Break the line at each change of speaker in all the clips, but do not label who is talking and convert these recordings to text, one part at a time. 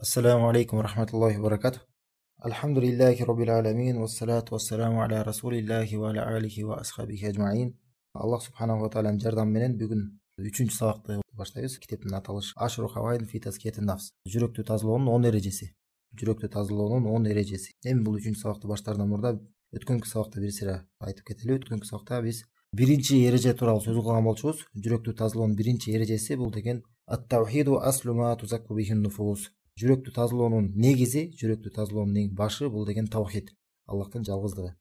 السلام عليكم ورحمة الله وبركاته. الحمد لله رب العالمين والصلاة والسلام على رسول الله وعلى آله وأصحابه أجمعين. Allah subhanahu wa ta'ala жардам менен бүгүн 3-чү сабакты баштайбыз. Китептин аталышы Ашру Хавайд фи Тазкиятин Нафс. Жүрөктү тазалоонун 10 эрежеси. Жүрөктү тазалоонун 10 эрежеси. Эми бул 3-чү сабакты баштаардан мурда өткөнкү сабакта бир сыра айтып кетели. Өткөнкү сабакта биз биринчи эреже тууралуу сөз кылган болчубуз. Жүрөктү тазалоонун биринчи эрежеси бул деген ат-таухиду аслу ма тузакку бихин нуфус. Жүрөктү тазалоонун негизи, жүрөктү тазалоонун башы бул деген таухид, Аллахтын жалгыздыгы.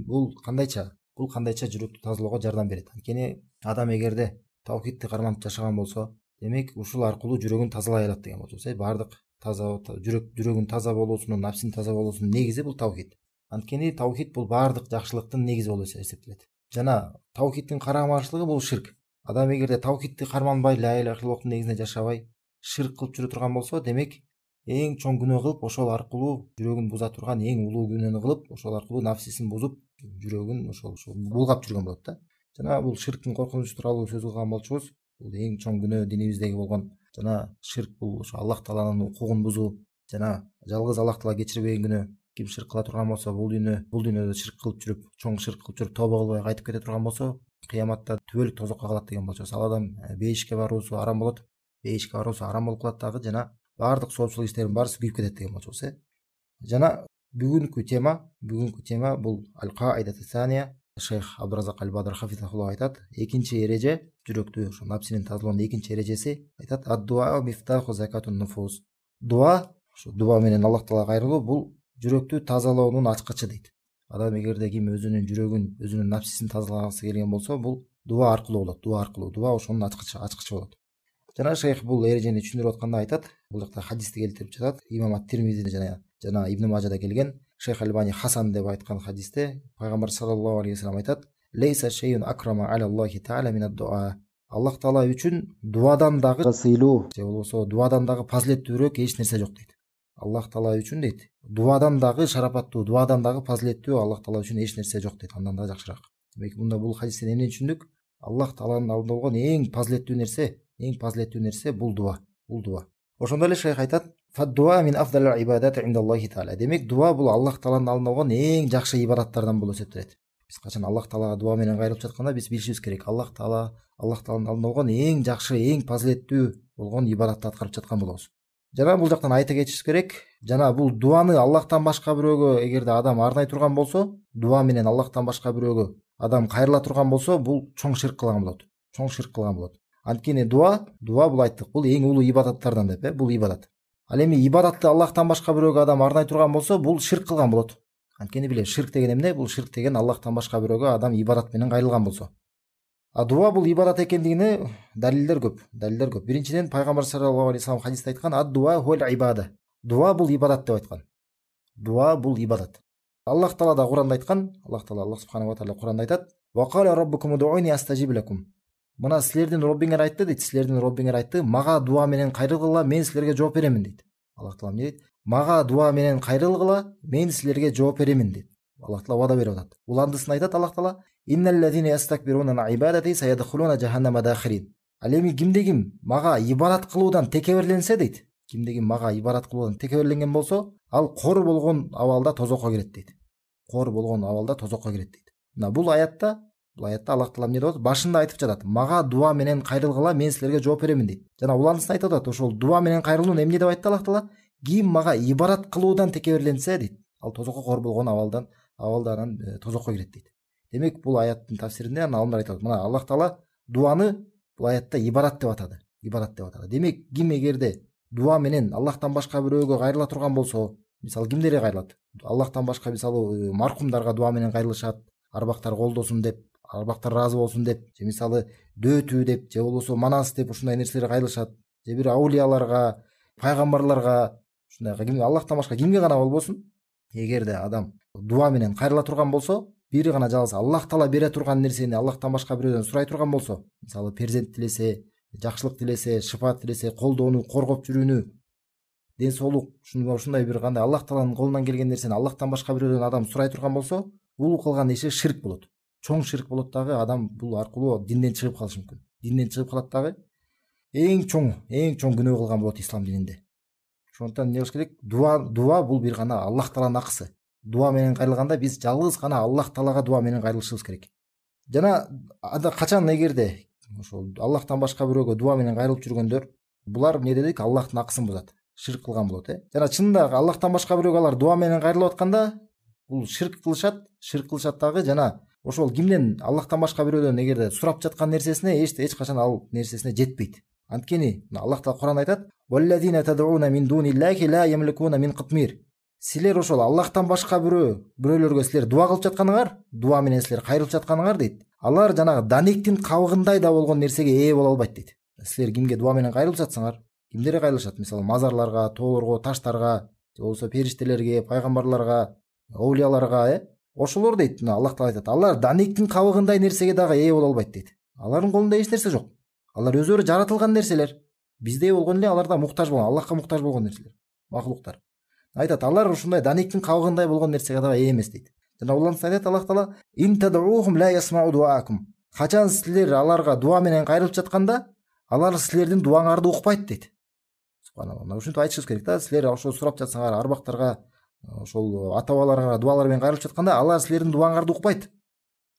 Бул кандайча жүрөктү тазалоого жардам берет. Анткени адам эгерде таухидти карманып жашаган болсо, демек ушул аркылуу жүрөгүн тазалай алат деген болчу. Бардык жүрөгүн таза болуусунун, нафсинин таза болуусунун негизи бул таухид. Анткени таухид бул бардык жакшылыктын негизи болуп эсептелет. Жана таухидтин карама-каршылыгы бул ширк. Адам эгерде таухидти карманбай, ла иляха иллаллахтын негизинде жашабай, ширк кылып жүрө турган болсо, демек эң чоң күнөө кылып, ошол аркылуу жүрөгүн буза турган эң улуу күнөөнү кылып, ошол аркылуу нафсисин бузуп, жүрөгүн ошол булгап жүргөн болот да. Жана бул ширктин коркунучу тууралуу сөз кылган болчубуз. Бул эң чоң күнөө динибиздеги болгон. Жана ширк бул ошо Аллах Тааланын укугун бузуу, жана жалгыз Аллах Таала кечирбеген күнөө. Ким ширк кыла турган болсо, бул дүйнөдө ширк кылып жүрүп, чоң ширк кылып жүрүп, тобо кылбай кайтып кете турган болсо, кыяматта түбөлүк тозокко калат деген болчу. Ал адам бейишке баруусу арам болот. Бейишке баруусу арам болуп калат дагы, жана бардык соопчулук иштердин баарысы күйүп кетет деген болчубуз. Жана бүгүнкү тема бул ал-каидату сания. Шейх Абдуразак Аль-Бадр хафизахуллах айтат, экинчи эреже, жүрөктү ошо нафсинин тазалоонун экинчи эрежеси айтат: ад-дуа мифтаху закатун нуфус. Дуа, ошо дуа менен Аллах Таалага кайрылуу бул жүрөктү тазалоонун ачкычы дейт. Адам эгерде ким өзүнүн жүрөгүн, өзүнүн нафсисин тазалагысы келген болсо, бул дуа аркылуу болот. Дуа ошонун ачкычы болот. Жана шейх бул эрежени түшүндүрүп атканда айтат, бул жакта хадисти келтирип жатат. Имам ат-Тирмизи жана Ибн Мажада келген. Шейх Альбани хасан деп айткан хадисте пайгамбар саллаллаху алейхи вассалам айтат: "Лейса шейун акрама ала Аллахи таала мин ад-дуа". Аллах Таала үчүн дуадан дагы сыйлуу, же болбосо дуадан дагы фазилеттүүрөөк эч нерсе жок дейт. Аллах Таала үчүн дейт, дуадан дагы шарапаттуу, дуадан дагы фазилеттүү Аллах Таала үчүн эч нерсе жок дейт, андан дагы жакшыраак. Демек мында бул хадистен эмнени түшүндүк? Аллах Тааланын алдында болгон эң фазилеттүү нерсе бул дуа. Ошондой эле шейх айтат: "Фад-дуа мин афдалил ибадати инда Аллахи таала". Демек дуа бул Аллах Тааланын алдында болгон эң жакшы ибадаттардан болуп эсептелет. Биз качан Аллах Таалага дуа менен кайрылып жатканда биз билишибиз керек. Аллах Тааланын алдында болгон эң жакшы, эң фазилеттүү болгон ибадатты аткарып жаткан болобуз. Жана бул жактан айта кетишибиз керек. Жана бул дуаны Аллахтан башка бирөөгө эгерде адам арнай турган болсо, дуа менен Аллахтан башка бирөөгө адам кайрыла турган болсо, бул чоң ширк кылган болот. Анткени дуа бул айттык, бул эң улуу ибадаттардан деп, бул ибадат. Ал эми ибадатты Аллахтан башка бирөөгө адам арнай турган болсо, бул ширк кылган болот. Анткени биле, ширк деген эмне? Бул ширк деген Аллахтан башка бирөөгө адам ибадат менен кайрылган болсо. А дуа бул ибадат экендигине далилдер көп. Биринчиден пайгамбар саллаллаху алейхи вассалам хадисте айткан: "Ад-дуа хуал ибада". Дуа бул ибадат деп айткан. Дуа бул ибадат. Аллах Таала да Куранда айткан, Аллах субханаху ва таала Куранда айтат: "Ва кала раббукум удуни астажиб лакум". Мына силердин Роббиңер айтты дейт, мага дуа менен кайрылгыла, мен силерге жооп беремин дейт. Аллах Таала эмне дейт? Мага дуа менен кайрылгыла, мен силерге жооп беремин дейт. Аллах Таала вада берип атат. Уландысын айтат Аллах Таала: "Инналлазина ястакбируна ан ибадати саядхулуна жаханнама дахирин". Ал эми ким мага ибадат кылуудан текеберленсе дейт. Кимде мага ибадат кылуудан текеберленген болсо, ал кор болгон абалда тозокко кирет дейт. Мына бул аятта Аллах Таала эмне деп атат? Башында айтып жатат: "Мага дуа менен кайрылгыла, мен силерге жооп беремин" дейт. Жана уландысын айтып атат, ошол дуа менен кайрылууну эмне деп айтты Аллах Таала? Ким мага ибадат кылуудан текеберленсе дейт, ал тозокко кор болгон абалдан тозокко кирет дейт. Демек бул аяттын тафсиринде аалымдар айтат: мына Аллах Таала дуаны бул аятта ибадат деп атады. Демек ким эгерде дуа менен Аллахтан башка бирөөгө кайрыла турган болсо, мисалы кимдерге кайрылат? Аллахтан башка мисалы маркумдарга дуа менен кайрылышат, арбактар колдосун деп, арбактар разы болсун деп, же мисалы дөөтүү деп, же болбосо манас деп ушундай нерселерге кайрылышат, же бир аулияларга, пайгамбарларга, ушундайга Аллахтан башка кимге гана болбосун, эгерде адам дуа менен кайрыла турган болсо, бир гана жалгыз Аллах Таала бере турган нерсени Аллахтан башка бирөөдөн сурай турган болсо, мисалы перзент тилесе, жакшылык тилесе, шыфаат тилесе, колдоону, коргоп жүрүүнү, ден соолук, ушундай бир кандай Аллах Тааланын колунан келген нерсени Аллахтан башка бирөөдөн адам сурай турган болсо, бул кылган иши ширк болот. Чоң ширк болот дагы, адам бул аркылуу динден чыгып калышы мүмкүн. Динден чыгып калат дагы, эң чоң күнөө кылган болот ислам дининде. Ошондуктан эмне кылыш керек? Дуа бул бир гана Аллах Тааланын акысы. Дуа менен кайрылганда биз жалгыз гана Аллах Таалага дуа менен кайрылышыбыз керек. Жана качан эгерде ошол Аллахтан башка бирөөгө дуа менен кайрылып жүргөндөр, булар эмне дедик? Аллахтын акысын бузат, ширк кылган болот, Жана чынында Аллахтан башка бирөөгө алар дуа менен кайрылып атканда, бул ширк кылышат дагы. Жана ошол кимден Аллахтан башка бирөөдөн эгерде сурап жаткан нерсесине эч качан ал нерсесине жетпейт. Анткени Аллах Таала Кур'анда айтат: "Валлазина тад'уна мин дуниллахи ла ямликуна мин кытмир". Силер ошол Аллахтан башка бирөөлөргө силер дуа кылып жатканыңар, дуа менен силер кайрылып жатканыңар дейт. Алар жанагы данектин кабыгындай да болгон нерсеге ээ боло албайт дейт. Силер кимге дуа менен кайрылып жатсаңар, кимдер кайрылышат? Мисалы мазарларга, тоолорго, таштарга, же болбосо периштелерге, пайгамбарларга, оулияларга, ошолор дейт. Аллах Таала айтат: алар данектин кабыгындай нерсеге дагы ээ боло албайт дейт. Алардын колунда эч нерсе жок. Алар өзүлөрү жаратылган нерселер. Биздей болгон эле алар да муктаж болгон, Аллахка муктаж болгон нерселер, махлуктар. Айтат, алар ушундай данектин кабыгындай болгон нерсеге дагы ээ эмес дейт. Жана улантса айтат Аллах Таала: "Ин тад'уухум ла ясмау дуаакум". Качан силер аларга дуа менен кайрылып жатканда, алар силердин дуаңарды укпайт дейт. Субханалла. Ушинтип айтышыбыз керек да. Силер ошол сурап жатсаңар, арбактарга, ошол ата-бабаларга дуалар менен кайрылып жатканда, алар силердин дуаңарды укпайт.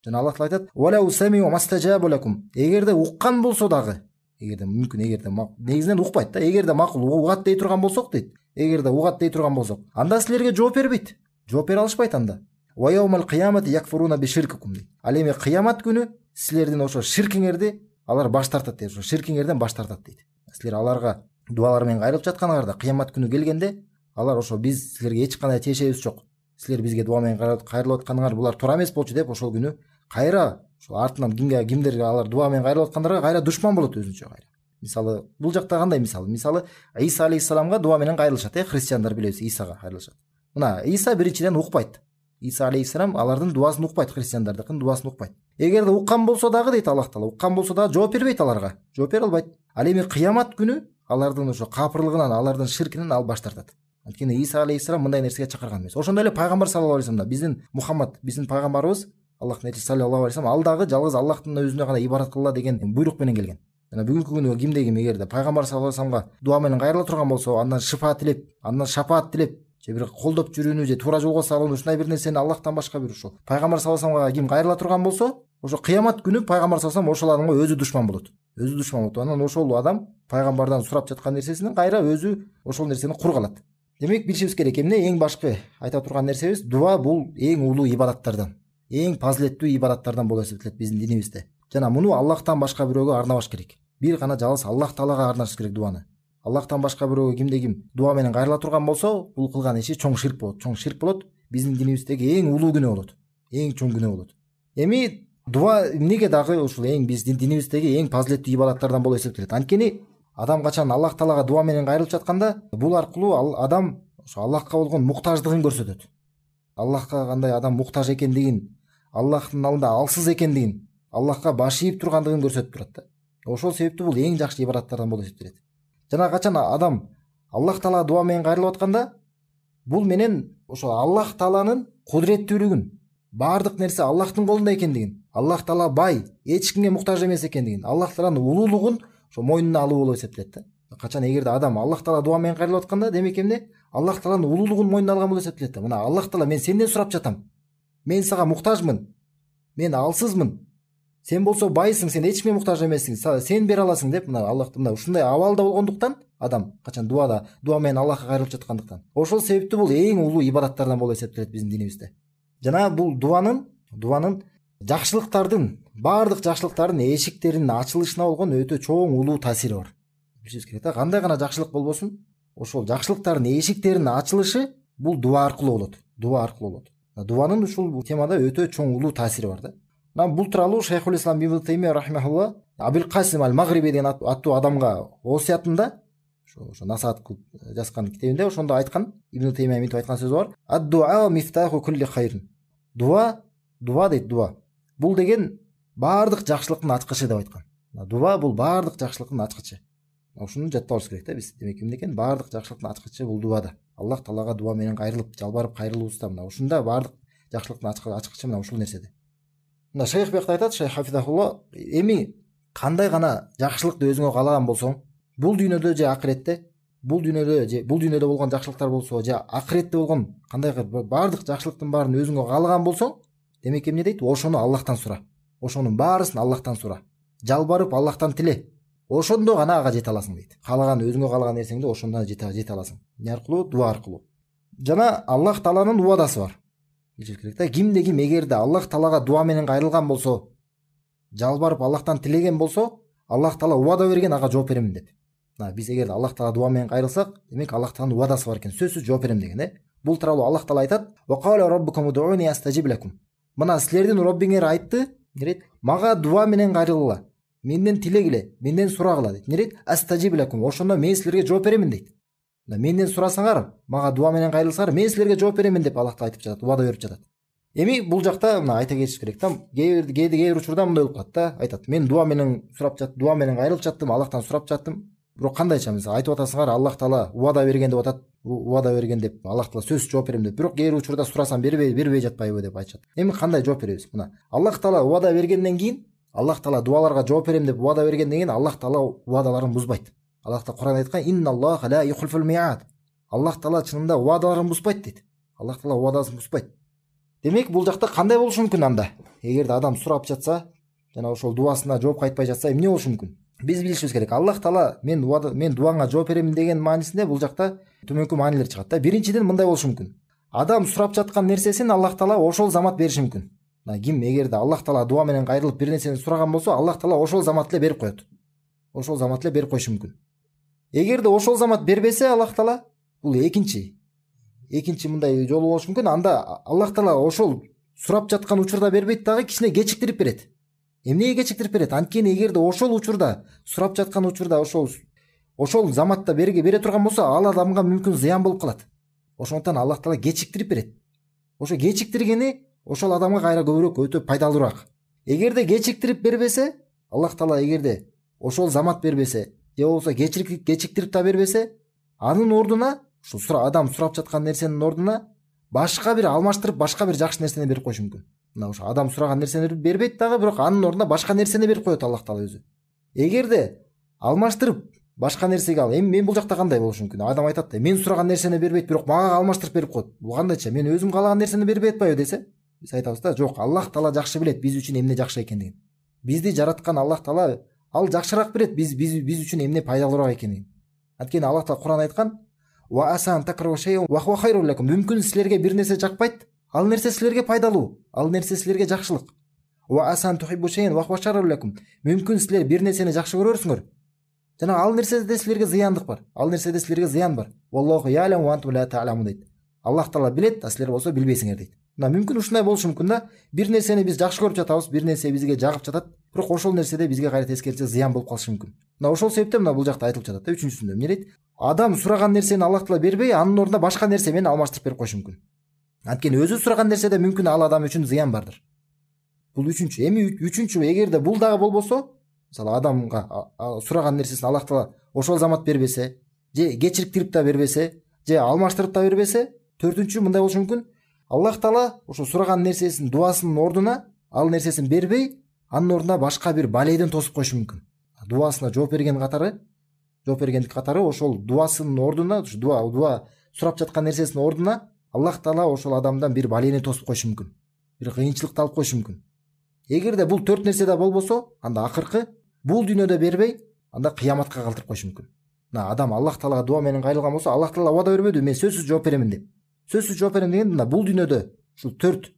Жана Аллах Таала айтат: "Валау самиу мастажабу лакум". Эгерде уккан болсо дагы, эгерде мүмкүн, эгерде негизинен укпайт да. Эгерде макул угат дей турган болсок дейт. Эгерде угат дей турган болсок, анда силерге жооп бербейт. Жооп бере алышпайт анда. Ва яумал кыямати якфуруна биширкикум дейт. Ал эми кыямат күнү силердин ошо ширкиңерди алар баш тартат дейт. Ошо ширкиңерден баш тартат дейт. Силер аларга дуалар менен кайрылып жатканыңарда кыямат күнү келгенде алар ошо биз силерге эч кандай тиешебиз жок. Силер бизге дуа менен кайрылып атканыңар булар туура эмес болчу деп ошол күнү кайра ошо артынан кимдерге алар дуа менен кайрылып аткандарга кайра душман болот өзүнчө кайра. Мисалы бул жакта кандай мисалы? Мисалы Иса алейхиссаламга дуа менен кайрылышат, христиандар билебиз, Исага кайрылышат. Мына Иса биринчиден укпайт. Иса алейхиссалам алардын дуасын укпайт, христиандардыкын дуасын укпайт. Эгерде уккан болсо дагы дейт Аллах Таала, уккан болсо дагы жооп бербейт аларга. Жооп бере албайт. Ал эми кыямат күнү алардын ошо капырлыгынан, алардын ширкинен ал баш тартат. Анткени Иса алейхиссалам мындай нерсеге чакырган эмес. Ошондой эле пайгамбар саллаллаху алейхи вассалам да, биздин Мухаммад, биздин пайгамбарыбыз, Аллахтын элчиси саллаллаху алейхи вассалам, ал дагы жалгыз Аллахтын өзүнө гана ибадат кылгыла деген буйрук менен келген. Жана бүгүнкү күнү кимде ким эгерде пайгамбар саллаллаху алейхи вассаламга дуа менен кайрыла турган болсо, андан шифаат тилеп, андан шафаат тилеп, же бир колдоп жүрүүнү, же туура жолго салууну, ушундай бир нерсени Аллахтан башка бир ошо пайгамбар саллаллаху алейхи вассаламга ким кайрыла турган болсо, ошо кыямат күнү пайгамбар саллаллаху алейхи вассалам ошол адамга өзү душман болот. Өзү душман болот. Анан ошол адам пайгамбардан сурап жаткан нерсесинен кайра өзү ошол нерсени кур калат. Демек билишибиз керек, эмне эң башкы айта турган нерсебиз, дуа бул эң улуу ибадаттардан, эң фазилеттүү ибадаттардан болуп эсептелет биздин динибизде. Жана муну Аллахтан башка бирөөгө арнабаш керек. Бир гана жалгыз Аллах Таалага арнаш керек дуаны. Аллахтан башка бирөөгө кимде ким дуа менен кайрыла турган болсо, бул кылган иши чоң ширк болот. Чоң ширк болот. Биздин динибиздеги эң улуу күнөө болот. Эң чоң күнөө болот. Эми дуа эмнеге дагы ушул эң биздин динибиздеги эң фазилеттүү ибадаттардан болуп эсептелет? Анткени адам качан Аллах Таалага дуа менен кайрылып жатканда, бул аркылуу адам ошо Аллахка болгон муктаждыгын көрсөтөт. Аллахка кандай адам муктаж экендигин, Аллахтын алдында алсыз экендигин, Аллахка баш ийип тургандыгын көрсөтүп турат да. Ошол себептүү бул эң жакшы ибадаттардан болуп эсептелет. Жана качан адам Аллах Таалага дуа менен кайрылып атканда, бул менен ошо Аллах Тааланын кудуреттүүлүгүн, баардык нерсе Аллахтын колунда экендигин, Аллах Таала бай, эч кимге муктаж эмес экендигин, Аллах Тааланын улуулугун ошо мойнуна алуу болуп эсептелет да. Качан эгерде адам Аллах Таала дуа менен кайрылып атканда, демек эмне? Аллах Тааланын улуулугун мойнуна алган болуп эсептелет да. Мына Аллах Таала, мен сенден сурап жатам. Мен сага муктажмын. Мен алсызмын. Сен болсо байсың, сен эч кимге муктаж эмессиң. Сен бере аласың деп, мына Аллахтын мына ушундай абалда болгондуктан адам качан дуа менен Аллахка кайрылып жаткандыктан. Ошол себептүү бул эң улуу ибадаттардан болуп эсептелет биздин динибизде. Жана бул дуанын жакшылыктардын, баардык жакшылыктардын эшиктеринин ачылышына болгон өтө чоң улуу таасири бар. Билишибиз керек да, кандай гана жакшылык болбосун, ошол жакшылыктардын эшиктеринин ачылышы бул дуа аркылуу болот. Дуа аркылуу болот. Дуанын ушул темада өтө чоң улуу таасири бар да. Бул тууралуу Шейхул Ислам Ибн Таймия рахимахулла Абул Касим аль-Магриби деген аттуу адамга осуятында, ошо насаат кылып жазган китебинде ошондо айткан, Ибн Таймия мынтип айткан сөзү бар: "Ад-дуа мифтаху кулли хайр". Дуа дейт, дуа. Бул деген баардык жакшылыктын ачкычы деп айткан. Дуа бул баардык жакшылыктын ачкычы. Ошону жаттабыз керек да биз. Демек эмне экен? Баардык жакшылыктын ачкычы бул дуада. Аллах Таалага дуа менен кайрылып, жалбарып кайрылуубузда мына ушунда баардык жакшылыктын ачкычы мына ушул нерседе. Мына шейх бекте айтат, шейх хафизахулла, эми кандай гана жакшылыкты өзүңө каалаган болсоң, бул дүйнөдө же акыретте бул дүйнөдө болгон жакшылыктар болсо же акыретте болгон кандайдыр баардык жакшылыктын баарын өзүңө каалаган болсоң, демек эмне дейт? Ошону Аллахтан сура. Ошонун баарысын Аллахтан сура. Жалбарып Аллахтан тиле. Ошондо гана ага жете аласың дейт. Каалаган өзүңө каалаган нерсеңди ошондо жете аласың. Эмне аркылуу? Дуа аркылуу. Жана Аллах Тааланын убадасы бар. Билишиңиз керек да, кимде ким эгерде Аллах Таалага дуа менен кайрылган болсо, жалбарып Аллахтан тилеген болсо, Аллах Таала убада берген, ага жооп беремин деп. Биз эгерде Аллах Таала дуа менен кайрылсак, демек Аллах Тааланын убадасы бар экен, сөзсүз жооп берем деген, Бул тууралуу Аллах Таала айтат: "Ва кала раббукум удуни астажиб лакум." Мына силердин Роббиңер айтты, дейт, мага дуа менен кайрылгыла, менден тилегиле, менден сурагыла дейт. Дейт, астажиб лакум, ошондо мен силерге жооп беремин дейт. Менден сурасаңар, мага дуа менен кайрылсаңар, мен силерге жооп беремин деп Аллах Таала айтып жатат, убада берип жатат. Эми бул жакта мына айта кетиш керек да, кээ бир учурда мындай болуп калат да, айтат: "Мен дуа менен дуа менен кайрылып жаттым, Аллахтан сурап жаттым." Бирок кандайча мисалы айтып атасыңар, Аллах Таала убада берген деп атат, убада берген деп, Аллах Таала сөзсүз жооп берем деп. Бирок кээ бир учурда сурасам бербей жатпайбы деп айтышат. Эми кандай жооп беребиз? Мына Аллах Таала убада бергенден кийин, Аллах Таала дуаларга жооп берем деп убада бергенден кийин Аллах Таала убадаларын бузбайт. Аллах Таала Кур'анда айткан: "Инналлаха ла юхлифул ми'ад." Аллах Таала чынында убадаларын бузбайт дейт. Аллах Таала убадасын бузбайт. Демек бул жакта кандай болушу мүмкүн анда? Эгерде адам сурап жатса, жана ошол дуасына жооп кайтпай жатса, эмне болушу мүмкүн? Биз билишибиз керек. Аллах Таала мен дуаңа жооп беремин деген маанисинде бул жакта төмөнкү маанилер чыгат да. Биринчиден мындай болушу мүмкүн. Адам сурап жаткан нерсесин Аллах Таала ошол замат бериши мүмкүн. Ким эгерде Аллах Таала дуа менен кайрылып бир нерсени сураган болсо, Аллах Таала ошол замат эле берип коет. Ошол замат эле берип коюшу мүмкүн. Эгерде ошол замат бербесе Аллах Таала, бул экинчи мындай жолу болушу мүмкүн. Анда Аллах Таала ошол сурап жаткан учурда бербейт, дагы кичине кечиктирип берет. Эмнеге кечиктирип берет? Анткени эгерде ошол учурда, сурап жаткан учурда ошол заматта бере турган болсо, ал адамга мүмкүн зыян болуп калат. Ошондуктан Аллах Таала кечиктирип берет. Ошо кечиктиргени ошол адамга кайра көбүрөөк өтө пайдалуураак. Эгерде кечиктирип бербесе, Аллах Таала эгерде ошол замат бербесе, же болбосо кечиктирип да бербесе, анын ордуна ушул адам сурап жаткан нерсенин ордуна башка бир алмаштырып, башка бир жакшы нерсени берип коюшу мүмкүн. Мына ошо адам сураган нерсени бербейт дагы, бирок анын ордуна башка нерсени берип коет Аллах Таала өзү. Эгерде алмаштырып башка нерсеге ал, эми мен бул жакта кандай болушу мүмкүн? Адам айтат да, мен сураган нерсени бербейт, бирок мага алмаштырып берип коет. Бул кандайча? Мен өзүм каалаган нерсени бербей атпайбы десе? Биз айтабыз да, жок, Аллах Таала жакшы билет биз үчүн эмне жакшы экендигин. Бизди жараткан Аллах Таала ал жакшыраак билет биз үчүн эмне пайдалуураак экенин. Анткени Аллах Таала Кур'анда айткан: "Ва асан такрау шай'ун ва хуа хайрун лакум." Мүмкүн силерге бир нерсе жакпайт, ал нерсе силерге пайдалуу, ал нерсе силерге жакшылык. "Ва асан тухиббу шай'ун ва хуа шаррун лакум." Мүмкүн силер бир нерсени жакшы көрөрсүңөр, жана ал нерседе силерге зыяндык бар, ал нерседе силерге зыян бар. "Валлаху я'ламу ва антум ла та'ламун" дейт. Аллах Таала билет, а силер болсо билбейсиңер дейт. Мына мүмкүн ушундай болушу мүмкүн да. Бир нерсени биз жакшы көрүп жатабыз, бир нерсе бизге жагып жатат, бирок ошол нерседе бизге кайра тескерисинче зыян болуп калышы мүмкүн. Мына ошол себептен мына бул жакта айтылып жатат да, үчүнчүсүндө эмне дейт? Адам сураган нерсени Аллах Таала бербей, анын ордуна башка нерсе менен алмаштырып берип коюшу мүмкүн. Анткени өзү сураган нерседе мүмкүн ал адам үчүн зыян бардыр. Бул үчүнчү. Эми үчүнчү, эгерде бул дагы болбосо, мисалы адамга сураган нерсесин Аллах Таала ошол замат бербесе, же кечириктирип да бербесе, же алмаштырып да бербесе, төртүнчү мындай болушу мүмкүн. Аллах Таала ошо сураган нерсесин дуасынын ордуна ал нерсесин бербей, анын ордуна башка бир балейден тосуп коюшу мүмкүн. Дуасына жооп бергендик катары ошол дуасынын ордуна, дуа сурап жаткан нерсесинин ордуна Аллах Таала ошол адамдан бир балейни тосуп коюшу мүмкүн. Бир кыйынчылыкты алып коюшу мүмкүн. Эгерде бул төрт нерсе да болбосо, анда акыркы бул дүйнөдө бербей, анда кыяматка калтырып коюшу мүмкүн. Мына адам Аллах Таалага дуа менен кайрылган болсо, Аллах Таала убада бербөдү, мен сөзсүз жооп беремин деп. Сөзсүз жооп берем деген мына бул дүйнөдө ушул төрт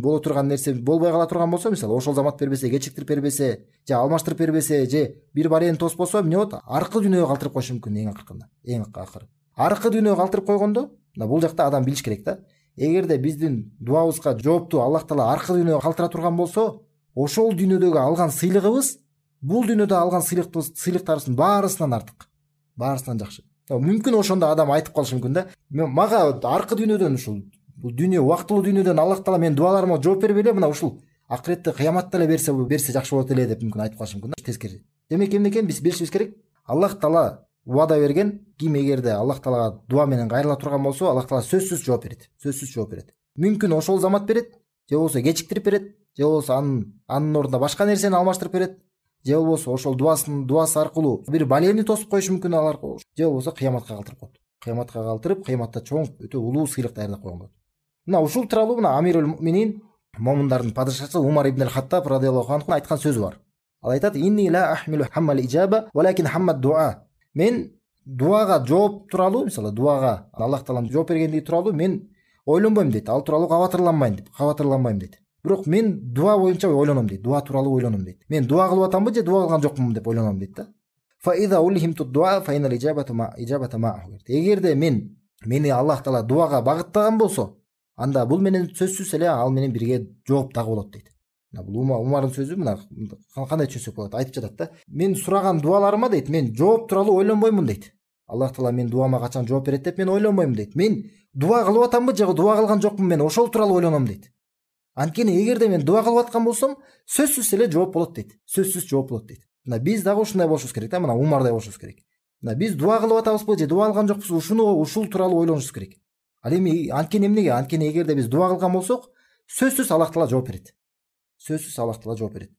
боло турган нерсе болбой кала турган болсо, мисалы ошол замат бербесе, кечиктирип бербесе, же алмаштырып бербесе, же бир балени тоспосо, эмне болот? Аркы дүйнөгө калтырып коюшу мүмкүн эң акыркында. Эң акыры. Аркы дүйнөгө калтырып койгондо, мына бул жакта адам билиш керек да. Эгерде биздин дуабызга жоопту Аллах Таала аркы дүйнөгө калтыра турган болсо, ошол дүйнөдөгү алган сыйлыгыбыз бул дүйнөдө алган сыйлыктарыбыздын баарысынан артык. Баарысынан жакшы. Мүмкүн ошондо адам айтып калышы мүмкүн да. Мага аркы дүйнөдөн ушул бул дүйнө, убактылуу дүйнөдөн Аллах Таала мен дуаларыма жооп бербей эле, мына ушул акыретте кыяматта эле берсе жакшы болот эле деп мүмкүн айтып калышы мүмкүн да. Тескери. Демек эмне экен, биз билишибиз керек. Аллах Таала убада берген, ким эгерде Аллах Таалага дуа менен кайрыла турган болсо, Аллах Таала сөзсүз жооп берет. Сөзсүз жооп берет. Мүмкүн ошол замат берет, же болбосо кечиктирип берет, же болбосо анын ордуна башка нерсени алмаштырып берет, же болбосо ошол дуасы аркылуу бир балемни тосуп коюшу мүмкүн ал аркылуу, же болбосо кыяматка калтырып коет. Кыяматка калтырып, кыяматта чоң өтө улуу сыйлык даярдап койгон болот. Мына ушул тууралуу мына Амирул Муминин, момундардын падышасы Умар ибн Хаттаб радиаллаху анху айткан сөзү бар. Ал айтат: "Инни ла ахмилу хаммал ижаба, валакин хаммад дуа." Мен дуага жооп тууралуу, мисалы дуага Аллах тааланын жооп бергендиги тууралуу мен ойлонбойм дейт. Ал тууралуу кабатырланбайм дейт. Бирок мен дуа боюнча ойлоном дейт. Дуа тууралуу ойлоном дейт. Мен дуа кылып атамбы же дуа кылган жокмун деп ойлоном дейт да. Фа иза улхимту дуа фа инал ижабата ма'ху. Эгерде мени Аллах таала дуага багыттаган болсо, анда бул менен сөзсүз эле ал менен бирге жооп дагы болот дейт. Бул Умардын сөзү мына кандай түшүнсөк болот, айтып жатат да. Мен сураган дуаларыма дейт, мен жооп тууралуу ойлонбоймун дейт. Аллах таала мен дуама качан жооп берет деп мен ойлонбойм дейт. Мен дуа кылып атамбы же дуа кылган жокмун, мен ошол тууралуу ойлоном дейт. Анткени эгерде мен дуа кылып аткан болсом, сөзсүз эле жооп болот дейт. Сөзсүз жооп болот дейт. Мына биз дагы ушундай болушубуз керек да, мына Умардай болушубуз керек. Мына биз дуа кылып атабызбы же дуа кылган жокпуз, ушул тууралуу ойлонушубуз керек. Ал эми анткени эмнеге? Анткени эгерде биз дуа кылган болсок, сөзсүз Аллах таала жооп берет. Сөзсүз Аллах таала жооп берет.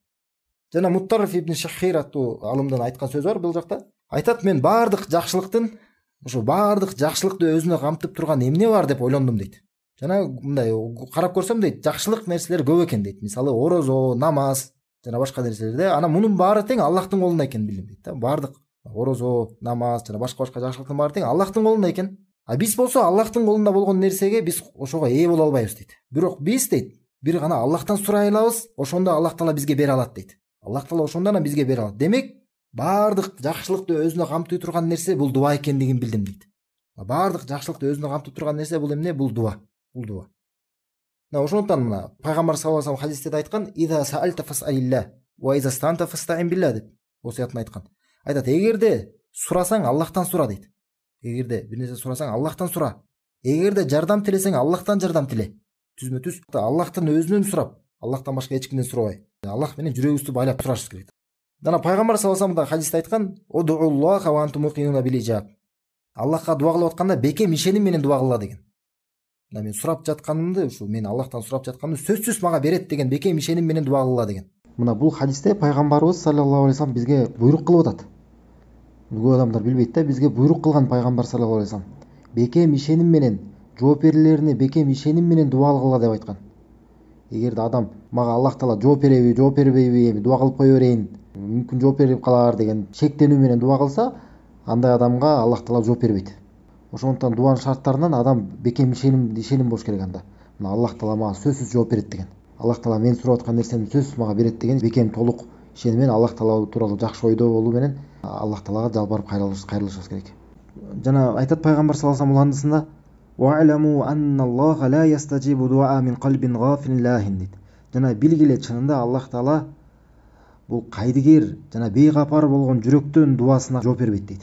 Жана Муттариф ибн Шаххир аттуу алымдан айткан сөзү бар бул жакта. Айтат: "Мен баардык жакшылыктын, ошо баардык жакшылыкты өзүнө камтып турган эмне бар деп ойлондум" дейт. Жана мындай карап көрсөм дейт, жакшылык нерселер көп экен дейт. Мисалы орозо, намаз жана башка нерселерде. Анан мунун баары тең Аллахтын колунда экенин билдим дейт да. Баардык орозо, намаз жана башка жакшылыктын баары тең Аллахтын колунда экен. А биз болсо Аллахтын колунда болгон нерсеге биз ошого ээ боло албайбыз дейт. Бирок биз дейт, бир гана Аллахтан сурай алабыз, ошондо Аллах таала бизге бере алат дейт. Аллах таала ошондо гана бизге бере алат. Демек, баардык жакшылыкты өзүнө камтый турган нерсе бул дуа экендигин билдим дейт. Баардык жакшылыкты өзүнө камтып турган нерсе бул эмне? Бул дуа. Бул дуа. Мына ошондуктан мына пайгамбар саллаллаху алейхи хадисте да айткан: "Иза саалта фасалилла ва иза станта фастаин билла" деп осуятын айткан. Айтат: эгерде сурасаң Аллахтан сура дейт. Эгерде бир нерсе сурасаң Аллахтан сура. Эгерде жардам тилесең Аллахтан жардам тиле. Түзмө-түз Аллахтан өзүнөн сурап, Аллахтан башка эч кимден сурабай. Аллах менен жүрөгүбүздү байлап турашыбыз керек. Жана пайгамбар саллаллаху алейхи хадисте айткан: "Удуллаха ва антум муқинуна бил ижаб." Аллахка дуа кылып атканда бекем ишеним менен дуа кылла деген. Мен сурап жатканымды, ушу мен Аллахтан сурап жатканымды сөзсүз мага берет деген бекем ишеним менен дуа кылла деген. Мына бул хадисте пайгамбарыбыз саллаллаху алейхи вассалам бизге буйрук кылып атат. Көп адамдар билбейт да, бизге буйрук кылган пайгамбар саллаллаху алейхи вассалам. Бекем ишеним менен, жооп берилерине бекем ишеним менен дуа кылгыла деп айткан. Эгерде адам мага Аллах таала жооп береби, жооп бербейби, эми дуа кылып кое берейин, мүмкүн жооп берип калар деген шектенүү менен дуа кылса, андай адамга Аллах таала жооп бербейт. Ошондуктан дуанын шарттарынан адам бекем ишеним болуш керек анда. Мына Аллах таала мага сөзсүз жооп берет деген. Аллах таала мен сурап аткан нерсени сөзсүз мага берет деген бекем толук ишеним менен Аллах таала тууралуу жакшы ойдо болуу менен Аллах таалага жалбарып кайрылышыбыз керек. Жана айтат пайгамбар саллаллаху алейхи вассалам уландысында: "Ва'ламу анналлаха ла ястаджибу дуа мин қалбин гафилин лахин" дейт. Жана билгиле, чынында Аллах таала бул кайдыгер жана бейгапар болгон жүрөктөн дуасына жооп бербейт дейт.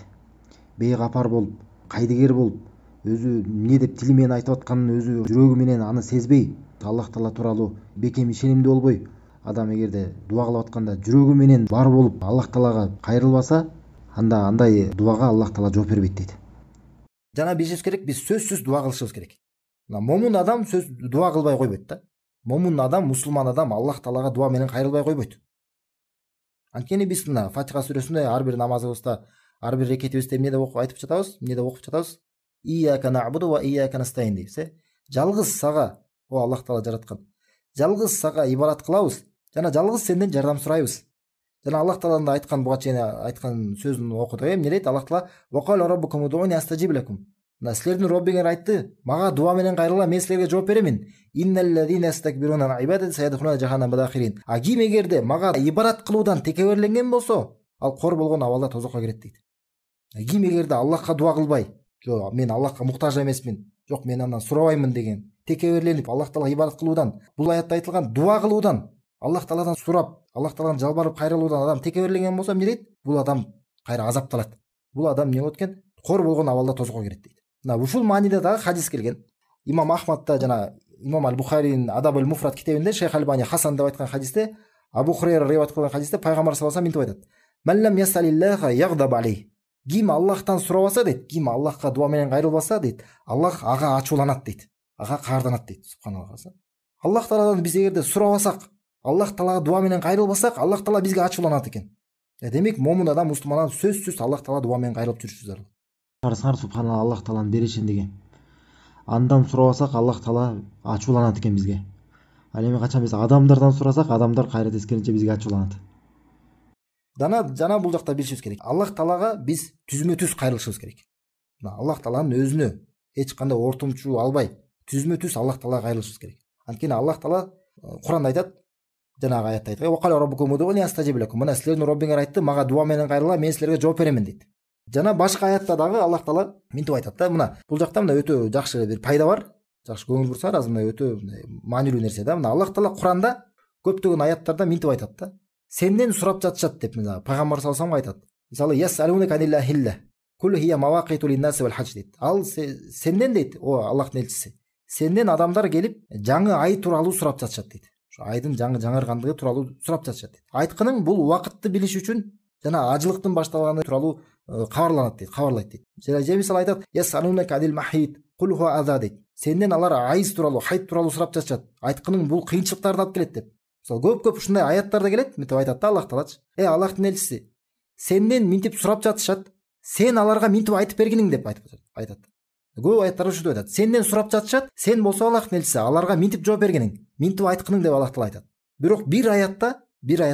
Бейгапар болуп, кайдыгер болуп, өзү эмне деп тили менен айтып атканын өзү жүрөгү менен аны сезбей, Аллах таала тууралуу бекем ишенимди болбой, адам эгерде дуа кылып атканда жүрөгү менен бар болуп, Аллах таалага кайрылбаса, анда андай дуага Аллах таала жооп бербейт дейт. Жана билишибиз керек, биз сөзсүз дуа кылышыбыз керек. Момун адам сөз дуа кылбай койбойт да. Момун адам, мусулман адам Аллах таалага дуа менен кайрылбай койбойт. Анткени биз мына Фатиха сүрөсүндө ар бир намазыбызда, ар бир рекетибизде эмне деп айтып жатабыз? Эмне деп окуп жатабыз? Ияка нa'буду ва ияка настаин дейбиз. Жалгыз сага, о Аллах таала жараткан. Жалгыз сага ибадат кылабыз жана жалгыз сенден жардам сурайбыз. Жана Аллах тааланын да айткан буга чейин айткан сөзүн окудук. Эмне дейт? Аллах таала: "Ва кала раббукум удуни астажиб лакум." Мына силердин Роббиңер айтты: "Мага дуа менен кайрыла, мен силерге жооп беремин. Инналлазина астакбируна ан ибадати саядхулуна жаханнама дахирин." А ким эгерде мага ибадат кылуудан текеберленген болсо, ал кор болгон абалда тозокко кирет дейт. Ким эгерде Аллахка дуа кылбай, жок мен Аллахка муктаж эмесмин, жок мен андан сурабаймын деген текеберленип Аллах таалага ибадат кылуудан, бул аятта айтылган дуа кылуудан, Аллах тааладан сурап, Аллах тааладан жалбарып кайрылуудан адам текеберленген болсо эмне дейт? Бул адам кайра азапталат. Бул адам эмне болот экен? Кор болгон абалда тозокко кирет дейт. Мына ушул мааниде дагы хадис келген. Имам Ахмадта жана Имам Аль-Бухаринин Адабул Муфрат китебинде Шейх Албани Хасан деп айткан хадисте, Абу Хурайра риваят кылган хадисте пайгамбар саллаллаху алейхи вассалам мынтип айтат: "Ман лам ясалиллаха ягдаб алейх." Ким Аллахтан сурабаса дейт, ким Аллахка дуа менен кайрылбаса дейт, Аллах ага ачууланат дейт. Ага каарданат дейт. Субханаллах. Аллах тааладан биз эгерде сурабасак, Аллах таалага дуа менен кайрылбасак, Аллах таала бизге ачууланат экен. Демек момун адам, мусулман адам сөзсүз Аллах Таала дуа менен кайрылып жүрүшү зарыл.
Карасаңар субханалла, Аллах Тааланын беришиндиги. Андан сурабасак Аллах Таала ачууланат экен бизге. Ал эми качан биз адамдардан сурасак, адамдар кайра тескеринче бизге ачууланат.
Жана бул жакта билишибиз керек. Аллах Таалага биз түзмө түз кайрылышыбыз керек. Аллах Тааланын өзүнө эч кандай ортомчу албай, түзмө түз Аллах Таалага кайрылышыбыз керек. Анткени Аллах Таала Куранда айтат, жанагы аятта айтат: "Ва кала раббукум удуни астажиб лакум." Мына силердин Роббиңер айтты, мага дуа менен кайрыла, мен силерге жооп беремин дейт. Жана башка аятта дагы Аллах Таала минтип айтат да. Мына бул жакта мына өтө жакшы бир пайда бар. Жакшы көңүл бурсаңар, азыр мына өтө маанилүү нерсе да. Мына Аллах Таала Куранда көптөгөн аяттарда минтип айтат да. Сенден сурап жатышат деп мына пайгамбар саллаллаху алейхи айтат. Мисалы ясалунка аниллахилла кул хия мавақиту линнаси вал хадж дейт. Ал сенден дейт, о Аллахтын элчиси, сенден адамдар келип жаңы ай тууралуу сурап жатышат дейт. Ошо айдын жаңыргандыгы тууралуу сурап жатышат дейт. Айткының бул убакытты билиш үчүн жана ажылыктын башталганы тууралуу кабарланат дейт, кабарлайт дейт. Же мисалы айтат ясалунка анил махид кул хуа аза дейт. Сенден алар айыз тууралуу, хайт тууралуу сурап жатышат. Айткының бул кыйынчылыктарды алып келет деп. Мисалы көп ушундай аяттарда келет, мынтип айтат да Аллах Таалачы: Аллахтын элчиси, сенден минтип сурап жатышат, сен аларга минтип айтып бергиниң деп айтат. Көп аяттар ушуntип айтат. Сенден сурап жатышат, сен болсо Аллахтын элчиси, аларга минтип жооп бергиниң, минтип айткының деп Аллах Таала айтат. Бирок бир аятта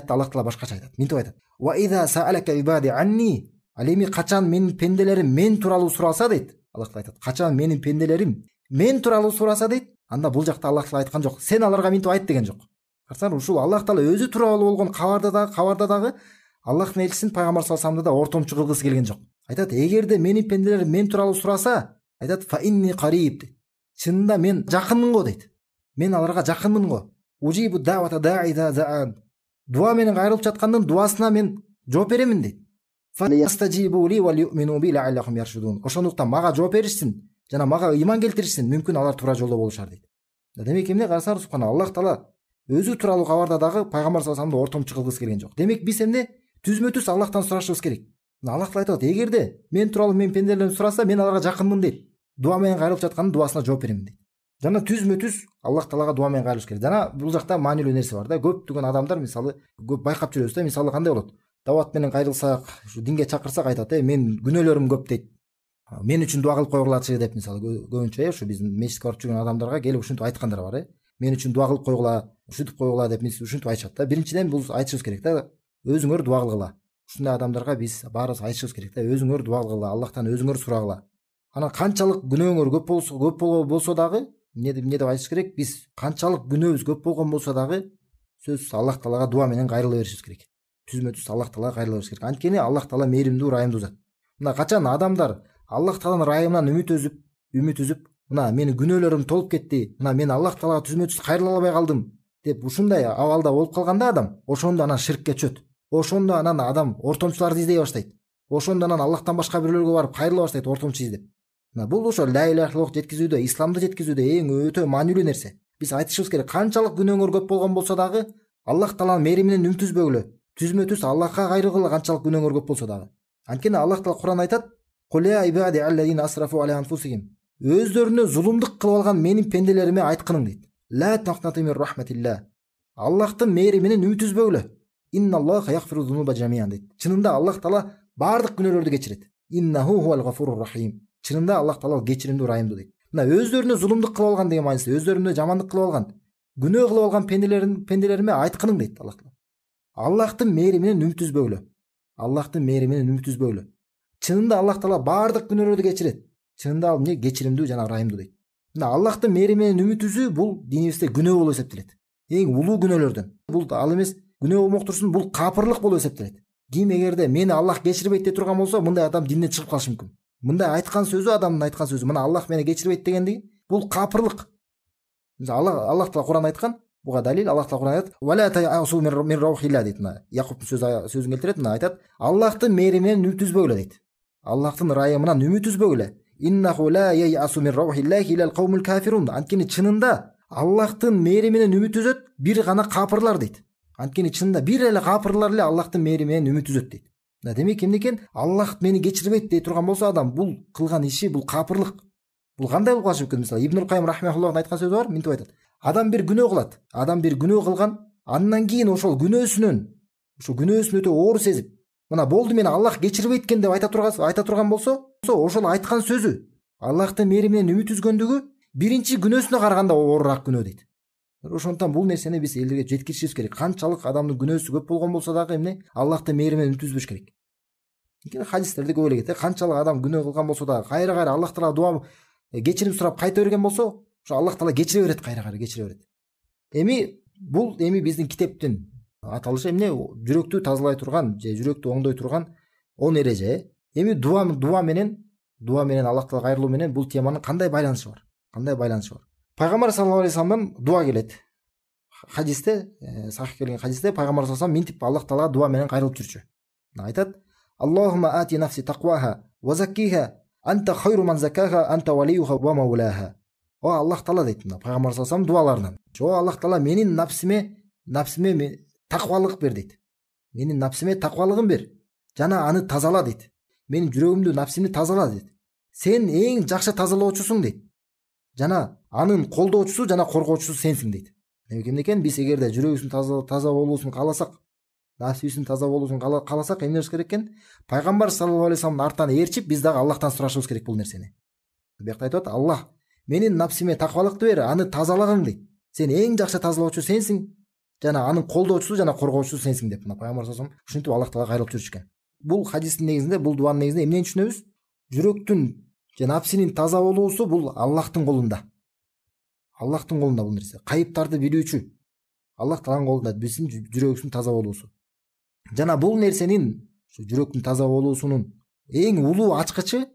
Аллах Таала башкача айтат. Минтип айтат: "Ва иза саалака ибади анни", ал эми качан менин пенделерим мен тууралуу сураса дейт. Аллах Таала айтат: "Качан менин пенделерим мен тууралуу сураса дейт", анда бул жакта Аллах Таала айткан жок, сен аларга минтип айт деген жок. Карасаңар, ушул Аллах Таала өзү тууралуу болгон кабарда дагы Аллахтын элчисин пайгамбар саллаллаху алейхи вассаламды да ортомчу кылгысы келген жок. Айтат: "Эгерде менин пенделерим мен тууралуу сураса", айтат, "Фа инни кариб", чынында мен жакынмын го дейт. Мен аларга жакынмын го. "Ужибу да'вата да'иза за'ан", дуа менен кайрылып жаткандын дуасына мен жооп беремин дейт. "Фа ястажибу ли ва ю'мину би ла'аллахум яршудун", ошондуктан мага жооп беришсин жана мага ыйман келтиришсин, мүмкүн алар туура жолдо болушар дейт. Демек эмне карасаңар, субханалла, Аллах Таала өзү тууралуу кабарда дагы пайгамбар саллаллаху алейхи вассаламды ортомчу кылгысы келген жок. Демек биз эмне түзмө түз Аллахтан сурашыбыз керек. Аллах Таала айтат: "Эгерде мен тууралуу мен пенделерим сураса, мен аларга жакынмын" дейт. Дуа менен кайрылып жаткандын дуасына жооп беремин дейт. Жана түзмө түз Аллах Таалага дуа менен кайрылыш керек. Жана бул жакта маанилүү нерсе бар да. Көптөгөн адамдар мисалы көп байкап жүрөбүз да. Мисалы кандай болот? Дават менен кайрылсак, ушу динге чакырсак айтат: "Мен күнөөлөрүм көп" дейт. "Мен үчүн дуа кылып койгулачы" деп мисалы көбүнчө ушу биздин мечитке барып жүргөн адамдарга келип ушинтип айткандар бар. "Мен үчүн дуа кылып койгула, ушинтип койгула" деп ушинтип айтышат да. Биринчиден бул айтышыбыз керек да. Өзүңөр дуа кылгыла. Ушундай адамдарга биз баарыбыз айтышыбыз керек да. Өзүңөр дуа кылгыла, Аллахтан өзүңөр сурагыла. Анан канчалык күнөөңөр көп болсо дагы, эмне деп айтыш керек? Биз канчалык күнөөбүз көп болгон болсо дагы сөзсүз Аллах Таалага дуа менен кайрыла беришибиз керек. Түзмө түз Аллах Таалага кайрыла беришибиз керек. Анткени Аллах Таала мээримдүү, ырайымдуу зат. Мына качан адамдар Аллах Тааланын ырайымынан үмүт үзүп, мына менин күнөөлөрүм толуп кетти, мына мен Аллах Таалага түзмө түз кайрыла албай калдым деп ушундай абалда болуп калганда адам, ошондо анан ширкке чөт. Ошондо анан адам ортомчуларды издей баштайт. Ошондо анан Аллахтан башка бирөөлөргө барып кайрыла баштайт, ортомчу издеп. Бул ошо ла иляха иллаллах жеткизүүдө, исламды жеткизүүдө эң өтө маанилүү нерсе. Биз айтышыбыз керек, канчалык күнөөңөр көп болгон болсо дагы Аллах Тааланын мээриминен үмүт үзбөгүлө. Түзмө түз Аллахка кайрылгыла, канчалык күнөөңөр көп болсо дагы. Анткени Аллах Таала Кур'анда айтат: "Кул я ибади аллазина асрафу аля анфусихим", өздөрүнө зулумдук кылып алган менин пенделериме айткының дейт. "Ла тахнату мин рахматилла", Аллахтын мээриминен үмүт үзбөгүлө. "Инналлаха ягфиру зунуба жамиан" дейт. Чынында Аллах Таала бардык күнөөлөрдү кечирет. "Иннаху хуал гафурур рахим", чынында Аллах Таала кечиримдүү, ырайымдуу дейт. Мына өздөрүнө зулумдук кылып алган деген мааниси, өздөрүнө жамандык кылып алган, күнөө кылып алган пенделериме айткының дейт Аллах Таала. Аллахтын мээриминен үмүт үзбөгүлө. Аллахтын мээриминен үмүт үзбөгүлө. Чынында Аллах Таала бардык күнөөлөрдү кечирет. Чынында ал кечиримдүү жана ырайымдуу дейт. Мына Аллахтын мээриминен үмүт үзүү бул динибизде күнөө болуп эсептелет. Эң улуу күнөөлөрдөн. Бул ал эмес, күнөө болмок турсун, бул капырлык болуп эсептелет. Ким эгерде мени Аллах кечирбейт деп турган болсо, мындай адам динден чыгып калышы мүмкүн. Мындай айткан сөзү, адамдын айткан сөзү, мына Аллах мени кечирбейт дегендиги, бул капырлык. Аллах Таала Кур'анда айткан, буга далил Аллах Таала Кур'анда айтат: "Вала та'асу мин раухилла" дейт. Якубтун сөзүн келтирет, мына айтат: "Аллахтын мээриминен үмүт үзбөгүлө" дейт. Аллахтын ырайымынан үмүт үзбөгүлө. "Иннаху ла я'асу мин раухиллахи илал каумил кафирун", анткени чынында Аллахтын мээриминен үмүт үзөт бир гана капырлар дейт. Анткени чынында бир эле капырлар эле Аллахтын мээриминен үмүт үзөт дейт. Демек эмне экен? Аллах мени кечирбейт дей турган болсо адам, бул кылган иши бул капырлык. Бул кандай болуп калышы мүмкүн? Мисалы Ибн Кайым рахмехуллахтын айткан сөзү бар, минтип айтат: "Адам бир күнөө кылат. Адам бир күнөө кылган, андан кийин ошол күнөөсүнөн өтө оор сезип, Мына болду, мени Аллах кечирбейт экен деп айта турган болсо, ошол айткан сөзү Аллахтын мээри менен үмүт үзгөндүгү биринчи күнөөсүнө караганда оорураак күнөө дейт. Ошондуктан бул нерсени биз элдерге жеткиришибиз керек. Канчалык адамдын күнөөсү көп болгон болсо дагы эмне Аллахтын мээри менен үмүт үзбөш керек. Хадистерде көп эле кетет. Канчалык адам күнөө кылган болсо дагы кайра Аллах таала дуа кечирим сурап кайта берген болсо, ошо Аллах таала кечире берет, кайра кечире берет. Бул биздин китептин аталышы эмне? Жүрөктү тазалай турган же жүрөктү оңдой турган 10 эреже. Дуа менен Аллах таала кайрылуу менен бул теманын кандай байланышы бар? Пайгамбар саллаллаху алейхи вассаламдан дуа келет. Хадисте, сахих келген хадисте пайгамбар саллаллаху алейхи вассалам минтип Аллах таалага дуа менен кайрылып жүрчү. Айтат: Аллахумма ати нафси тaqwaha wa zakkiha анта хайру ман закаха анта валиюха ва маулаха. О Аллах таала дейт мына пайгамбар саллаллаху алейхи вассалам дуаларынан. О Аллах таала менин напсиме таквалык бер дейт. Менин напсиме таквалыгын бер. Жана аны тазала дейт. Менин жүрөгүмдү, напсимди тазала дейт. Сен эң жакшы тазалоочусуң дейт. Жана анын колдоочусу жана коргоочусу сенсиң дейт. Эмнекен биз эгерде жүрөгүбүздүн таза болуусун кааласак, нафсибиздин таза болуусун кааласак, эмне кылыш керек экен? Пайгамбар саллаллаху алейхи вассаламдын артынан ээрчип, биз дагы Аллахтан сурашыбыз керек бул нерсени. Бuyакта айтат: Аллах, менин напсиме таквалыкты бер, аны тазалагың дейт. Сен эң жакшы тазалоочу сенсиң, жана анын колдоочусу жана коргоочусу сенсиң деп пайгамбар саллаллаху алейхи вассалам ушинтип Аллах таалага кайрылып жүрчү экен. Бул хадистин негизинде, бул дуанын негизинде эмнени түшүнөбүз? Жүрөктүн же напсинин таза болуусу бул Аллахтын колунда. Аллахтын колунда бул нерсе. Кайыптарды билүүчү Аллах тааланын колунда биздин жүрөгүбүздүн таза болуусу. Жана бул нерсенин, жүрөктүн таза болуусунун эң улуу ачкычы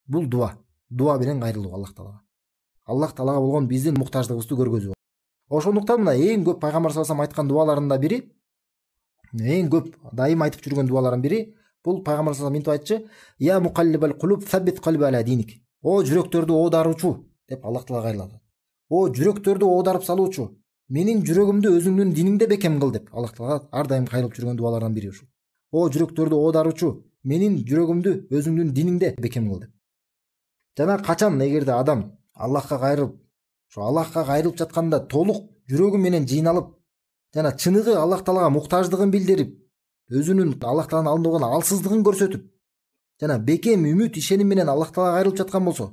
бул дуа. Дуа менен кайрылуу Аллах таалага. Аллах таалага болгон биздин муктаждыгыбызды көргөзүү. Ошондуктан мына эң көп пайгамбар саллаллаху алейхи вассалам айткан дуаларында бири, эң көп дайым айтып жүргөн дуаларынын бири бул пайгамбар саллаллаху алейхи вассалам минтип айтчы: "Я мукаллибал кулуб, саббит калби аля диник." О жүрөктөрдү оодаруучу деп Аллах таалага кайрылат. О жүрөктөрдү оодарып салуучу, менин жүрөгүмдү өзүңдүн диниңде бекем кыл деп Аллах таалага ар дайым кайрылып жүргөн дуалардан бири ушул. О жүрөктөрдү оодаруучу, менин жүрөгүмдү өзүңдүн диниңде бекем кыл деп. Жана качан эгерде адам Аллахка кайрылып жатканда толук жүрөгү менен жыйналып, жана чыныгы Аллах таалага муктаждыгын билдирип, өзүнүн Аллах тааланын алдында болгон алсыздыгын көрсөтүп, жана бекем үмүт, ишеним менен Аллах таалага кайрылып жаткан болсо,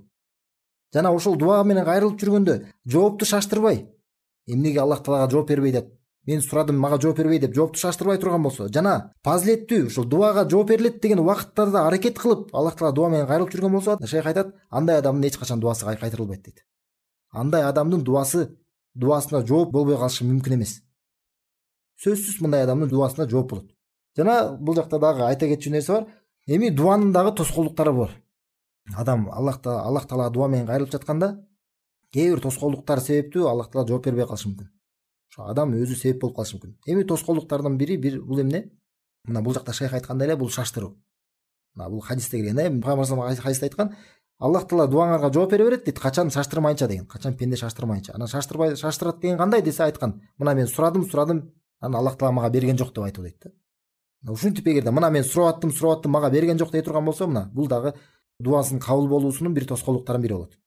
жана ошол дуа менен кайрылып жүргөндө жоопту шаштырбай, эмнеге Аллах таалага жооп бербей деп, мен сурадым, мага жооп бербей деп жоопту шаштырбай турган болсо, жана фазилеттүү ушул дуага жооп берилет деген убакыттарда аракет кылып Аллах таалага дуа менен кайрылып жүргөн болсо, шейх айтат: андай адамдын эч качан дуасы кайтарылбайт дейт. Андай адамдын дуасына жооп болбой калышы мүмкүн эмес. Сөзсүз мындай адамдын дуасына жооп болот. Жана бул жакта дагы айта кетчү нерсе бар. Дуанын дагы тоскоолдуктары бар. Адам Аллах таалага дуа менен кайрылып жатканда кээ бир тоскоолдуктар себептүү Аллах таала жооп бербей калышы мүмкүн. Ошо адам өзү себеп болуп калышы мүмкүн. Тоскоолдуктардын бири бул эмне? Мына бул жакта шейх айткандай эле бул шаштыруу. Мына бул хадисте келген, пайгамбар саллаллаху алейхи хадисте айткан: Аллах таала дуаңарга жооп бере берет дейт, качан шаштырмайынча деген. Качан пенде шаштырмайынча. Анан шаштырат деген кандай десе айткан: мына мен сурадым, анан Аллах таала мага берген жок деп айтуу дейт да. Ушинтип эгерде мына мен сурап аттым, мага берген жок дей турган болсо, мына бул дагы дуасынын кабыл болуусунун бир тоскоолдуктарынын бири болот.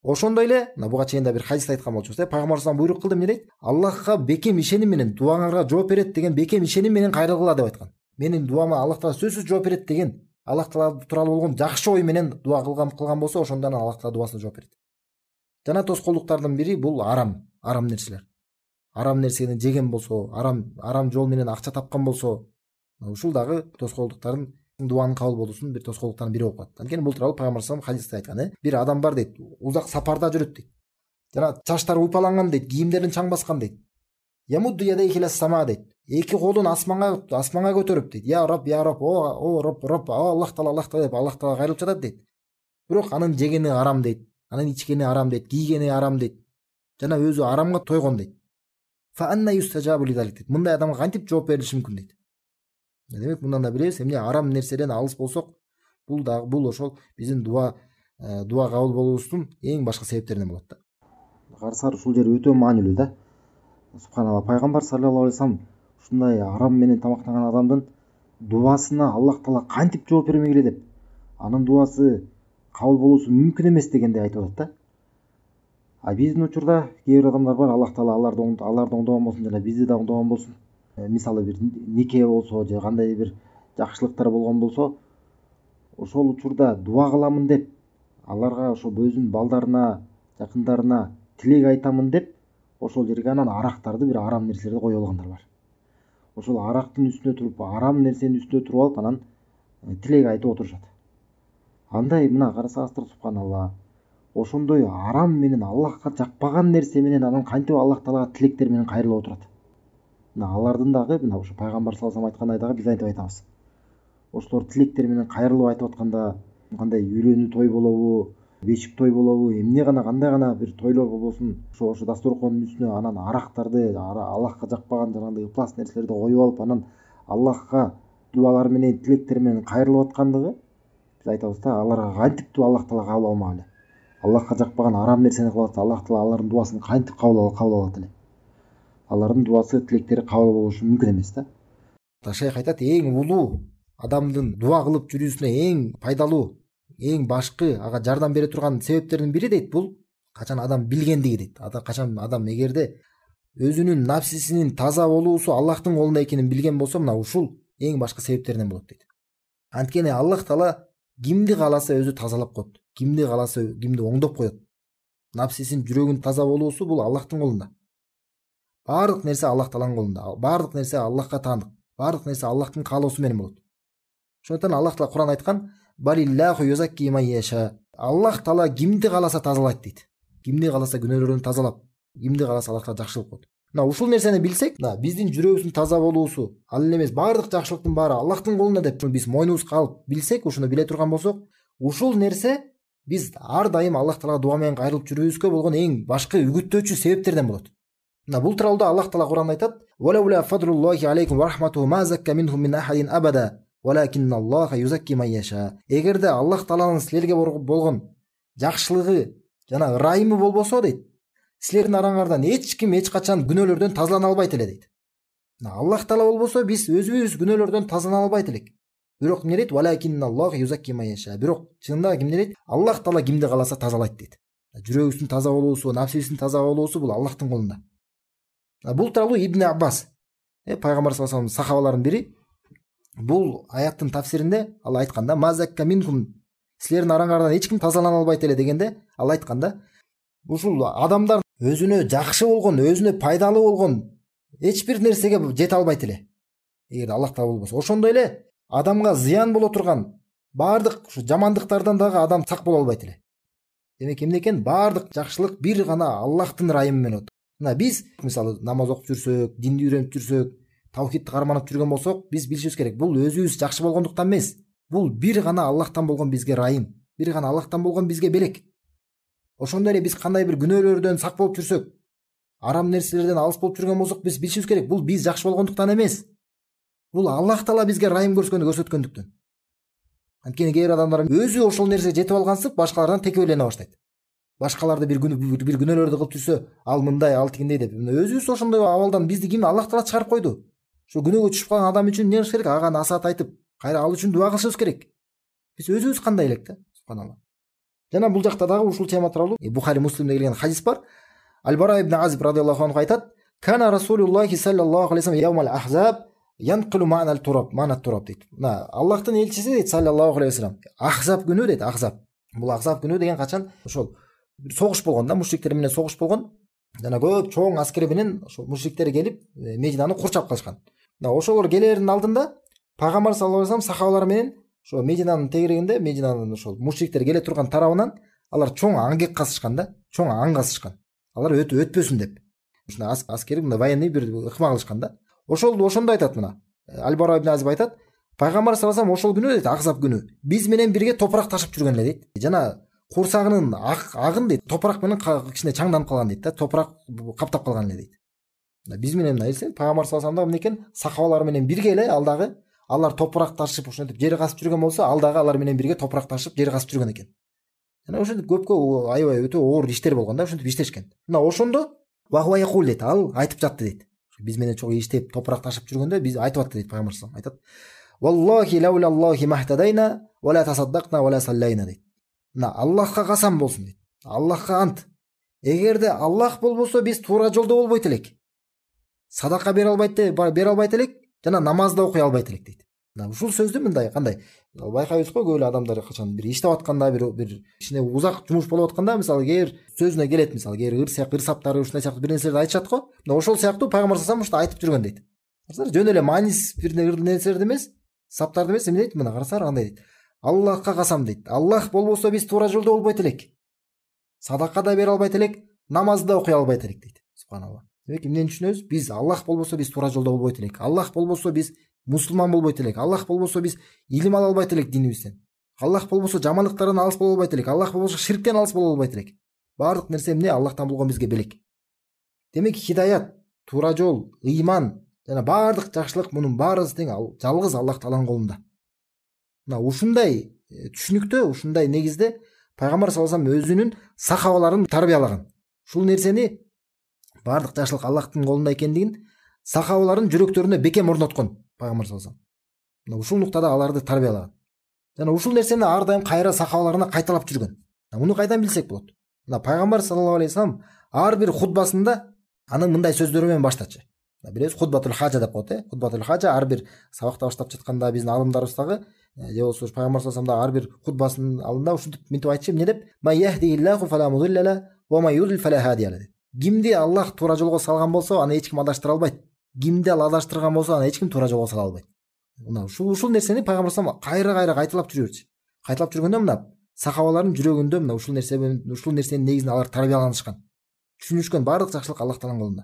Ошондой эле мына буга чейин да бир хадисте айткан болчубуз, пайгамбар саллаллаху буйрук кылды, эмне дейт? Аллахка бекем ишеним менен, дуаңарга жооп берет деген бекем ишеним менен кайрылгыла деп айткан. Менин дуама Аллах таала сөзсүз жооп берет деген Аллах таала тууралуу болгон жакшы ой менен дуа кылган болсо, ошондон Аллах таала дуасына жооп берет. Жана тоскоолдуктардын бири бул арам нерселер. Арам нерсени жеген болсо, арам жол менен акча тапкан болсо, ушул дагы тоскоолдуктардын дуанын кабыл болуусунун бир тоскоолдуктарынын бири болуп калат. Анткени бул тууралуу пайгамбар саллаллаху алейхи вассалам хадисте айткан, бир адам бар дейт, узак сапарда жүрөт дейт. Жана чачтары уйпаланган дейт, кийимдерин чаң баскан дейт. Ямудду ядайхи лас сама дейт. Эки колун асманга көтөрүп дейт. Я Раб, о Раб, Аллах таала деп Аллах таалага кайрылып жатат дейт. Бирок анын жегени арам дейт, анын ичкени арам дейт, кийгени арам дейт. Жана өзү арамга тойгон дейт. Фа анна юстажабу лидалик дейт. Мындай адамга кантип жооп берилиши мүмкүн дейт. Демек мындан да билебиз, эмне арам нерседен алыс болсок, бул ошол биздин дуа кабыл болуубуздун эң башкы себептеринен болот да.
Карасар ушул жер өтө маанилүү да. Субханалла, пайгамбар саллаллаху алейхи вассалам ушундай арам менен тамактанган адамдын дуасына Аллах таала кантип жооп бермегиле деп, анын дуасы кабыл болуусу мүмкүн эмес дегенди айтып атат да. Биздин учурда кээ бир адамдар бар, Аллах таала аларды оңдогон болсун жана бизди да оңдогон болсун. Мисалы бир нике болсо же кандай бир жакшылыктар болгон болсо, ошол учурда дуа кыламын деп, аларга ошо өзүнүн балдарына, жакындарына тилек айтамын деп, ошол жерге анан арактарды, бир арам нерселерди коюп алгандар бар. Ошол арактын үстүнө туруп, арам нерсенин үстүнө туруп алып, анан тилек айтып отурушат. Андай мына карасаңыздар, субханалла, ошондой арам менен, Аллахка жакпаган нерсе менен анан кантип Аллах Таалага тилектер менен кайрылып отурат. Мына алардын дагы мына ошо пайгамбар саллаллаху алейхи айткандай дагы биз айтып айтабыз. Ошолор тилектер менен кайрылып айтып атканда, кандай үйлөнүү той болобу, бешик той болобу, эмне гана кандай гана бир тойлор болбосун, ошо дасторкондун үстүнө анан арактарды, Аллахка жакпаган жанагындай ыплас нерселерди коюп алып, анан Аллахка дубалар менен, тилектер менен кайрылып аткандыгы, биз айтабыз да, аларга кантип дуа Аллах Таала кабыл алмак эле. Аллахка жакпаган арам нерсени кылып атса, Аллах Таала алардын дубасын кантип кабыл алат эле. Алардын дубасы, тилектери кабыл болушу мүмкүн эмес да.
Шейх айтат, эң улуу адамдын дуа кылып жүрүүсүнө эң пайдалуу, эң башкы ага жардам бере турган себептердин бири дейт, бул качан адам билгендиги дейт. Качан адам эгерде өзүнүн нафсисинин таза болуусу Аллахтын колунда экенин билген болсо, мына ушул эң башкы себептеринен болот дейт. Анткени Аллах Таала кимди кааласа өзү тазалап коет, кимди кааласа кимди оңдоп коет. Нафсисин, жүрөгүн таза болуусу бул Аллахтын колунда. Бардык нерсе Аллах Тааланын колунда. Бардык нерсе Аллахка таандык. Бардык нерсе Аллахтын каалоосу менен болот. Ошондуктан Аллах Таала Кур'ан айткан: "Балиллаху юзакки ман яша". Аллах Таала кимди кааласа тазалайт дейт. Кимди кааласа күнөөлөрүн тазалап, кимди кааласа Аллахка жакшылык коет. Мына ушул нерсени билсек, мына биздин жүрөгүбүздүн таза болуусу, ал эле эмес, бардык жакшылыктын баары Аллахтын колунда деп биз мойнубузга алып билсек, ушуну биле турган болсок, ушул нерсе биз ар дайым Аллах Таалага дуа менен кайрылып жүрүүбүзгө болгон эң башкы үгүттөөчү себептерден болот. Мына бул тууралуу Аллах Таала Кур'анда айтат: "Валаула фадруллахи алейкум ва рахматуху ма закка минхум мин ахадин абада, валакинналлаха юзакки ман яша". Эгерде Аллах Тааланын силерге болгон жакшылыгы жана ырайымы болбосо дейт, силердин араңардан эч ким эч качан күнөөлөрдөн тазалана албайт эле дейт. Аллах Таала болбосо биз өзүбүз күнөөлөрдөн тазалана албайт элек. Бирок эмне дейт? Валакинналлаха юзакки ман яша. Бирок чынында ким дейт? Аллах Таала кимди кааласа тазалайт дейт. Жүрөгүбүздүн таза болуусу, нафсибиздин таза болуусу бул Аллахтын колунда. Бул тууралуу Ибн Аббас, пайгамбар саллаллаху алейхи вассалам сахабалардын бири, бул аяттын тафсиринде ал айтканда: "Мазакка минкум", силердин араңардан эч ким тазалана албайт эле дегенде, ал айтканда, ушул адамдар өзүнө жакшы болгон, өзүнө пайдалуу болгон эч бир нерсеге жете албайт эле. Эгер Аллах Таала болбосо, ошондой эле адамга зыян боло турган бардык ушу жамандыктардан дагы адам сак боло албайт эле. Демек эмне экен? Бардык жакшылык бир гана Аллахтын ырайымы менен болот. Мына биз мисалы намаз окуп жүрсөк, динди үйрөнүп жүрсөк, таухидти карманып жүргөн болсок, биз билишибиз керек, бул өзүбүз жакшы болгондуктан эмес. Бул бир гана Аллахтан болгон бизге ырайым, бир гана Аллахтан болгон бизге белек. Ошондой эле биз кандай бир күнөөлөрдөн сак болуп жүрсөк, арам нерселерден алыс болуп жүргөн болсок, биз билишибиз керек, бул биз жакшы болгондуктан эмес. Бул Аллах Таала бизге ырайым көрсөткөндүктөн. Анткени кээ бир адамдар өзү ошол нерсеге жетип алгансып, башкалардан текеберлене баштайт. Башкаларды бир күнөөлөрдү кылып жүрсө, ал мындай, ал тигиндей деп. Өзүбүз ошондой абалдан бизди ким? Аллах Таала чыгарып койду. Ошо күнөөгө түшүп калган адам үчүн эмне кылыш керек? Ага насаат айтып, кайра ал үчүн дуа кылышыбыз керек. Биз өзүбүз кандай элек да, субханалла. Жана бул жакта дагы ушул тема тууралуу Бухари, Муслимде келген хадис бар. Аль-Бара ибн Азиб радияллаху анху айтат: "Кана Расулуллахи саллаллаху алейхи вассалам яумал ахзаб янкылу ма'нал тураб", ма'нат тураб дейт. Мына Аллахтын элчиси дейт саллаллаху алейхи вассалам. Ахзаб күнү дейт, Ахзаб. Бул Ахзаб күнү деген качан? Ошол согуш болгон да, мушриктер менен согуш болгон. Жана көп чоң аскер менен ошо мушриктер келип Мединаны курчап калышкан. Мына ошолор келердин алдында пайгамбар саллаллаху алейхи вассалам сахабалар менен ошо Мединанын тегерегинде, Мединанын ошол мушриктер келе турган тарабынан алар чоң аңгек касышкан да, чоң аң касышкан. Алар өтпөсүн деп. Ушуна аскери мындай военный бир ыкма кылышкан да. Ошондо айтат мына. Аль-Бара ибн Азиб айтат: "Пайгамбар саллаллаху алейхи вассалам ошол күнү дейт, Ахзаб күнү, биз менен бирге топурак ташып жүргөн эле дейт. Жана курсагынын агын дейт, топурак менен кичине чаңданып калган дейт да, топурак каптап калган эле дейт. Биз менен пайгамбар саллаллаху алейхи вассалам эмне экен? Сахабалар менен бирге эле ал дагы алар топурак ташып ошентип жер касып жүргөн болсо, ал дагы алар менен бирге топурак ташып жер касып жүргөн экен. Жана ошентип көпкө аябай өтө оор иштер болгон да, ошентип иштешкен. Мына ошондо вахуа якул дейт, ал айтып жатты дейт. Биз менен чогуу иштеп топурак ташып жүргөндө биз айтып атты дейт пайгамбар саллаллаху алейхи вассалам. Айтат: "Валлахи лаулаллахи махтадайна ва ла тасаддакна ва ла саллайна" дейт. Мына Аллахка касам болсун дейт. Аллахка ант. Эгерде Аллах болбосо биз туура жолдо болбойт элек. Садака бере албайт элек, жана намаз да окуй албайт элек дейт. Ушул сөздү мындай кандай байкайбыз го, көп эле адамдар качан бир иштеп атканда, бир ичине узак жумуш болуп атканда, мисалы кээ бир сөзүнө келет, мисалы кээ бир ыр саптары ушундай сыяктуу бир нерселерди айтышат го. Ошол сыяктуу пайгамбар саллаллаху алейхи вассалам айтып жүргөн дейт. Жөн эле маанис бир нерселерди эмес, саптарды эмес, эмне дейт? Мына карасаңар кандай дейт. Аллахка касам дейт. Аллах болбосо биз туура жолдо болбойт элек. Садака да бере албайт элек, намаз да окуй албайт элек дейт. Субханалла. Демек эмнени түшүнөбүз? Биз Аллах болбосо биз туура жолдо болбойт элек. Аллах болбосо биз мусулман болбойт элек. Аллах болбосо биз илим ала албайт элек динибизден. Аллах болбосо жаманлыктардан алыс боло албайт элек. Аллах болбосо ширктен алыс боло албайт элек. Баардык нерсе эмне? Аллахтан болгон бизге белек. Демек хидаят, туура жол, ыйман жана баардык жакшылык мунун баарысы тең жалгыз Аллах Тааланын колунда. Мына ушундай түшүнүктө, ушундай негизде пайгамбар саллаллаху алейхи вассалам өзүнүн сахабаларын тарбиялаган. Ушул нерсени баардык жакшылык Аллахтын колунда экендигин сахабаларын жүрөктөрүнө бекем орноткон пайгамбар саллаллаху алейхи вассалам. Мына ушул нуктада аларды тарбиялаган. Жана ушул нерсени ар дайым кайра сахабаларына кайталап жүргөн. Муну кайдан билсек болот? Мына пайгамбар саллаллаху алейхи вассалам ар бир хутбасында анын мындай сөздөрү менен баштачы. Билесиз, хутбатул хажа деп коет, хутбатул хажа ар бир сабакта баштап жатканда биздин алымдарыбыз дагы же болбосо пайгамбар саллаллаху алейхи вассалам да ар бир хутбасынын алдында ушинтип мынтип айтчу, эмне деп? Ма яхдиллаху фала мудилля ла ва ма юдил фала хадия ла. Кимди Аллах туура жолго салган болсо, аны эч ким адаштыра албайт. Кимди ал адаштырган болсо, аны эч ким туура жолго сала албайт. Мына ушул нерсени пайгамбар саллаллаху алейхи вассалам кайра кайталап жүрөчү. Кайталап жүргөндө мына сахабалардын жүрөгүндө мына ушул нерсенин негизинде алар тарбияланышкан. Түшүнүшкөн баардык жакшылык Аллах Тааланын колунда.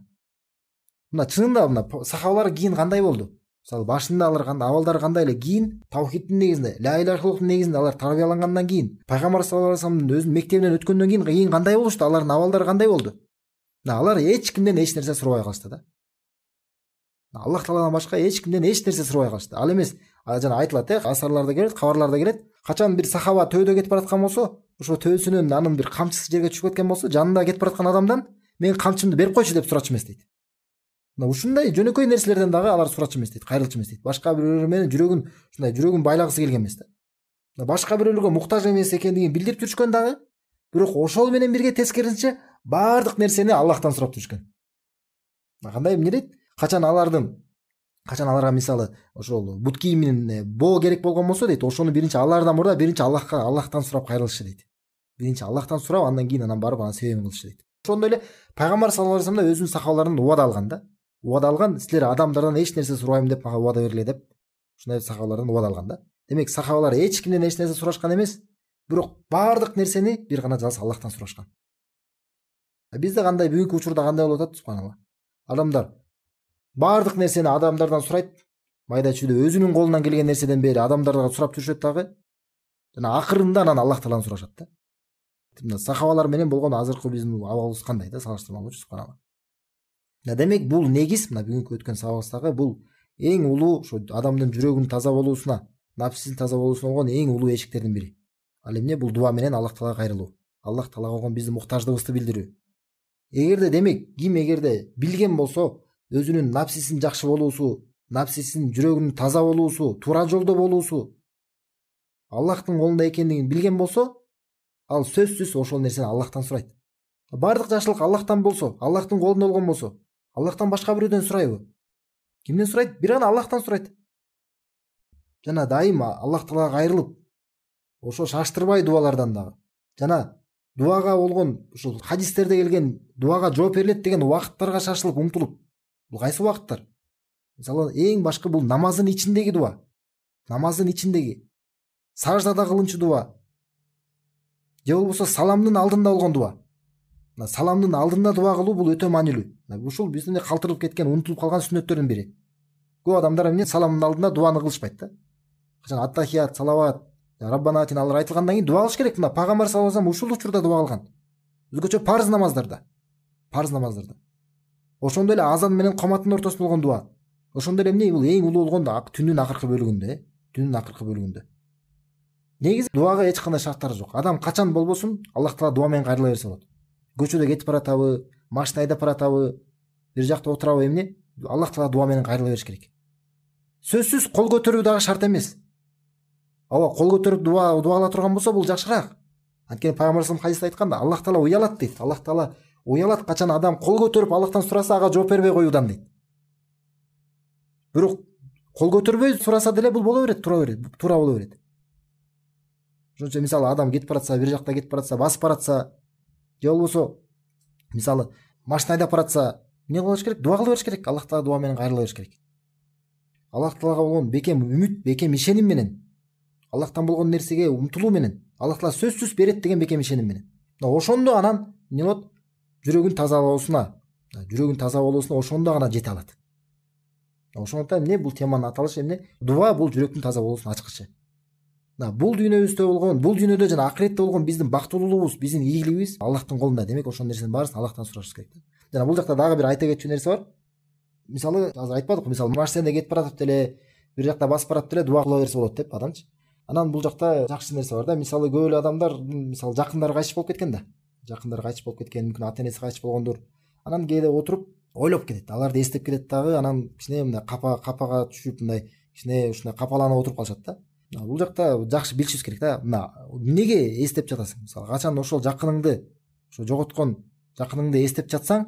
Мына чынында мына сахабалар кийин кандай болду? Мисалы башында алар кандай, абалдары кандай эле, кийин таухидтин негизинде, ла иляха иллаллахтын негизинде алар тарбиялангандан кийин, пайгамбар саллаллаху алейхи вассаламдын өзүнүн мектебинен өткөндөн кийин кандай болушту? Алардын абалдары кандай болду? Алар эч кимден эч нерсе сурабай калышты да. Аллах Тааладан башка эч кимден эч нерсе сурабай калышты. Ал эмес, жана айтылат, асарларда келет, кабарларда келет. Качан бир сахаба төөдө кетип бараткан болсо, ошо төөсүнөн анын бир камчысы жерге түшүп кеткен болсо, жанында кетип бараткан адамдан мен камчымды берип койчу деп сурачу эмес дейт. Мына ушундай жөнөкөй нерселерден дагы алар сурачу эмес дейт, кайрылчу эмес дейт. Башка бирөөлөр менен жүрөгүн байлагысы келген эмес да. Башка бирөөлөргө муктаж эмес экендигин билдирип жүрүшкөн дагы, бирок ошол менен бирге тескерисинче баардык нерсени Аллахтан сурап жүрүшкөн. Кандай эмне дейт? Качан аларга мисалы ошол бут кийиминин боо керек болгон болсо дейт, ошону биринчи алардан мурда биринчи Аллахтан сурап кайрылышы дейт. Биринчи Аллахтан сурап, андан кийин анан барып анын себебин кылышы дейт. Ошондой эле пайгамбар саллаллаху алейхи вассалам да өзүнүн сахабаларынан убада алган да. Убада алган, силер адамдардан эч нерсе сурабайм деп мага убада бергиле деп, ушундай сахабалардан убада алган да. Демек сахабалар эч кимден эч нерсе сурашкан эмес, бирок баардык нерсени бир гана жалгыз Аллахтан сурашкан. Бизде кандай бүгүнкү учурда кандай болуп атат, субханалла. Адамдар баардык нерсени адамдардан сурайт, майда чүйдө өзүнүн колунан келген нерседен бери адамдарга сурап жүрүшөт дагы. Жана акырында анан Аллах Тааланы сурашат да. Мына сахабалар менен болгон азыркы биздин абалыбыз кандай да, салыштырмалуучу, субханалла. Демек бул негиз, мына бүгүнкү өткөн сабагыбыздагы бул эң улуу ошо адамдын жүрөгүнүн таза болуусуна, напсисин таза болуусуна болгон эң улуу эшиктердин бири. Ал эмне? Бул дуа менен Аллах Таалага кайрылуу. Аллах Таалага болгон биздин муктаждыгыбызды билдирүү. Эгерде демек ким эгерде билген болсо, өзүнүн напсисин жакшы болуусу, напсисин жүрөгүнүн таза болуусу, туура жолдо болуусу Аллахтын колунда экендигин билген болсо, ал сөзсүз ошол нерсени Аллахтан сурайт. Баардык жакшылык Аллахтан болсо, Аллахтын колунда болгон болсо, Аллахтан башка бирөөдөн сурайбы? Кимден сурайт? Бир гана Аллахтан сурайт. Жана дайым Аллах Таалага кайрылып, ошо шаштырбай дуалардан дагы. Жана дуага болгон ушул хадистерде келген дуага жооп берилет деген убакыттарга шашылып, умтулуп. Бул кайсы убакыттар? Мисалы эң башкы бул намаздын ичиндеги дуа. Намаздын ичиндеги саждада кылынчу дуа. Же болбосо саламдын алдында болгон дуа. Саламдын алдында дуа кылуу бул өтө маанилүү. Ушул биздин калтырылып кеткен, унутулуп калган сүннөттөрдүн бири. Көп адамдар эмне саламдын алдында дуаны кылышпайт да. Качан аттахият, салават, Раббана атина алар айтылгандан кийин дуа кылыш керек. Мына пайгамбар саллаллаху алейхи вассалам ушул учурда дуа кылган. Өзгөчө парыз намаздарда. Ошондой эле азан менен каматтын ортосунда болгон дуа. Ошондой эле эмне? Бул эң улуу болгон түндүн акыркы бөлүгүндө. Негизи дуага эч кандай шарттар жок. Адам качан болбосун Аллах Таала дуа менен кайрыла берсе болот. Көчөдө кетип баратабы, машина айдап баратабы, бир жакта отурабы, эмне? Аллах Таала дуа менен кайрыла бериш керек. Сөзсүз кол көтөрүү дагы шарт эмес. Кол көтөрүп дуала турган болсо бул жакшыраак. Анткени пайгамбар саллаллаху алейхи вассалам хадисте айтканда, Аллах Таала уялат дейт. Аллах Таала уялат качан адам кол көтөрүп Аллахтан сураса, ага жооп бербей коюудан дейт. Бирок Кол көтөрбөй сураса деле бул боло берет, туура боло берет. Ошон үчүн мисалы адам кетип баратса, бир жакта кетип баратса, басып баратса, же болбосо мисалы машина айдап баратса, эмне кылыш керек? Дуа кыла бериш керек. Аллах Таала дуа менен кайрыла бериш керек. Аллах Таалага болгон бекем үмүт, бекем ишеним менен, Аллахтан болгон нерсеге умтулуу менен, Аллах Таала сөзсүз берет деген бекем ишеним менен. Ошондо анан эмне болот? Жүрөгүн таза болуусуна ошондо гана жете алат. Ошондуктан эмне бул теманын аталышы эмне? Дуа бул жүрөктүн таза болуусунун ачкычы. Бул дүйнөбүздө болгон, бул дүйнөдө жана акыретте болгон биздин бактылуулугубуз, биздин ийгилигибиз Аллахтын колунда. Демек ошонун нерсенин баарысын Аллахтан сурашыбыз керек. Жана бул жакта дагы бир айта кетчү нерсе бар. Мисалы азыр айтпадыкпы, мисалы машинада кетип баратып деле, бир жакта басып баратып деле дуа кыла берсе болот деп адамчы. Анан бул жакта жакшы нерсе бар да. Мисалы көп эле адамдар, мисалы жакындары кайтыш болуп кеткен да. Мүмкүн ата энеси кайтыш болгондур. Анан кээде отуруп ойлоп кетет, аларды эстеп кетет дагы, анан кичине мындай капага түшүп, мындай кичине ушундай капаланып отуруп калышат да. Бул жакта жакшы билишибиз керек да. Эмнеге эстеп жатасың? Мисалы качан ошол жакыныңды, ошо жоготкон жакыныңды эстеп жатсаң,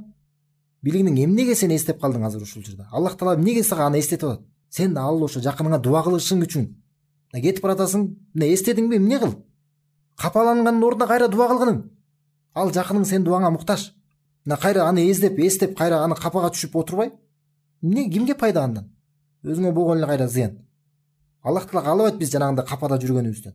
билигиниң эмнеге сен эстеп калдың азыр ушул жерде? Аллах Таала эмнеге сага аны эстетип атат? Сен ал ошо жакыныңа дуа кылышың үчүн. Кетип баратасың, эстедиңби, эмне кыл? Капалангандын ордуна кайра дуа кылгының. Ал жакының сен дуаңа муктаж. Кайра аны эстеп, кайра аны капага түшүп отурбай, эмне, кимге пайда андан? Өзүңө болгон эле кайра зыян. Аллах Таала каалабайт биз жанагындай капада жүргөнүбүздөн.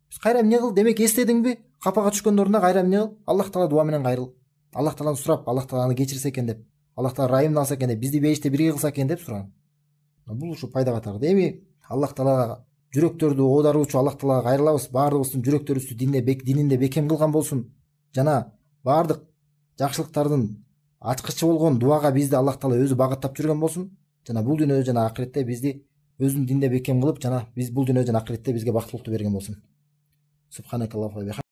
Биз кайра эмне кыл? Демек эстедиңби? Капага түшкөндүн ордуна кайра эмне кыл? Аллах Таала дуа менен кайрыл. Аллах Тааланы сурап, Аллах Таала аны кечирсе экен деп, Аллах Таала райымын алса экен деп, бизди бейиште бирге кылса экен деп сураган. Бул ушу пайдага тарады. Эми Аллах Таалага жүрөктөрдү оодаруучу Аллах Таалага кайрылабыз. Баардыгыбыздын жүрөктөрүбүздү дининде бекем кылган болсун. Жана баардык жакшылыктардын ачкычы болгон дуага бизди Аллах Таала өзү багыттап жүргөн болсун. Жана бул дүйнөдө жана акыретте бизди өзүнүн динде бекем кылып, жана биз бул дүйнөдө жана акыретте бизге бактылыктуу берген болсун. Субханакаллаху ва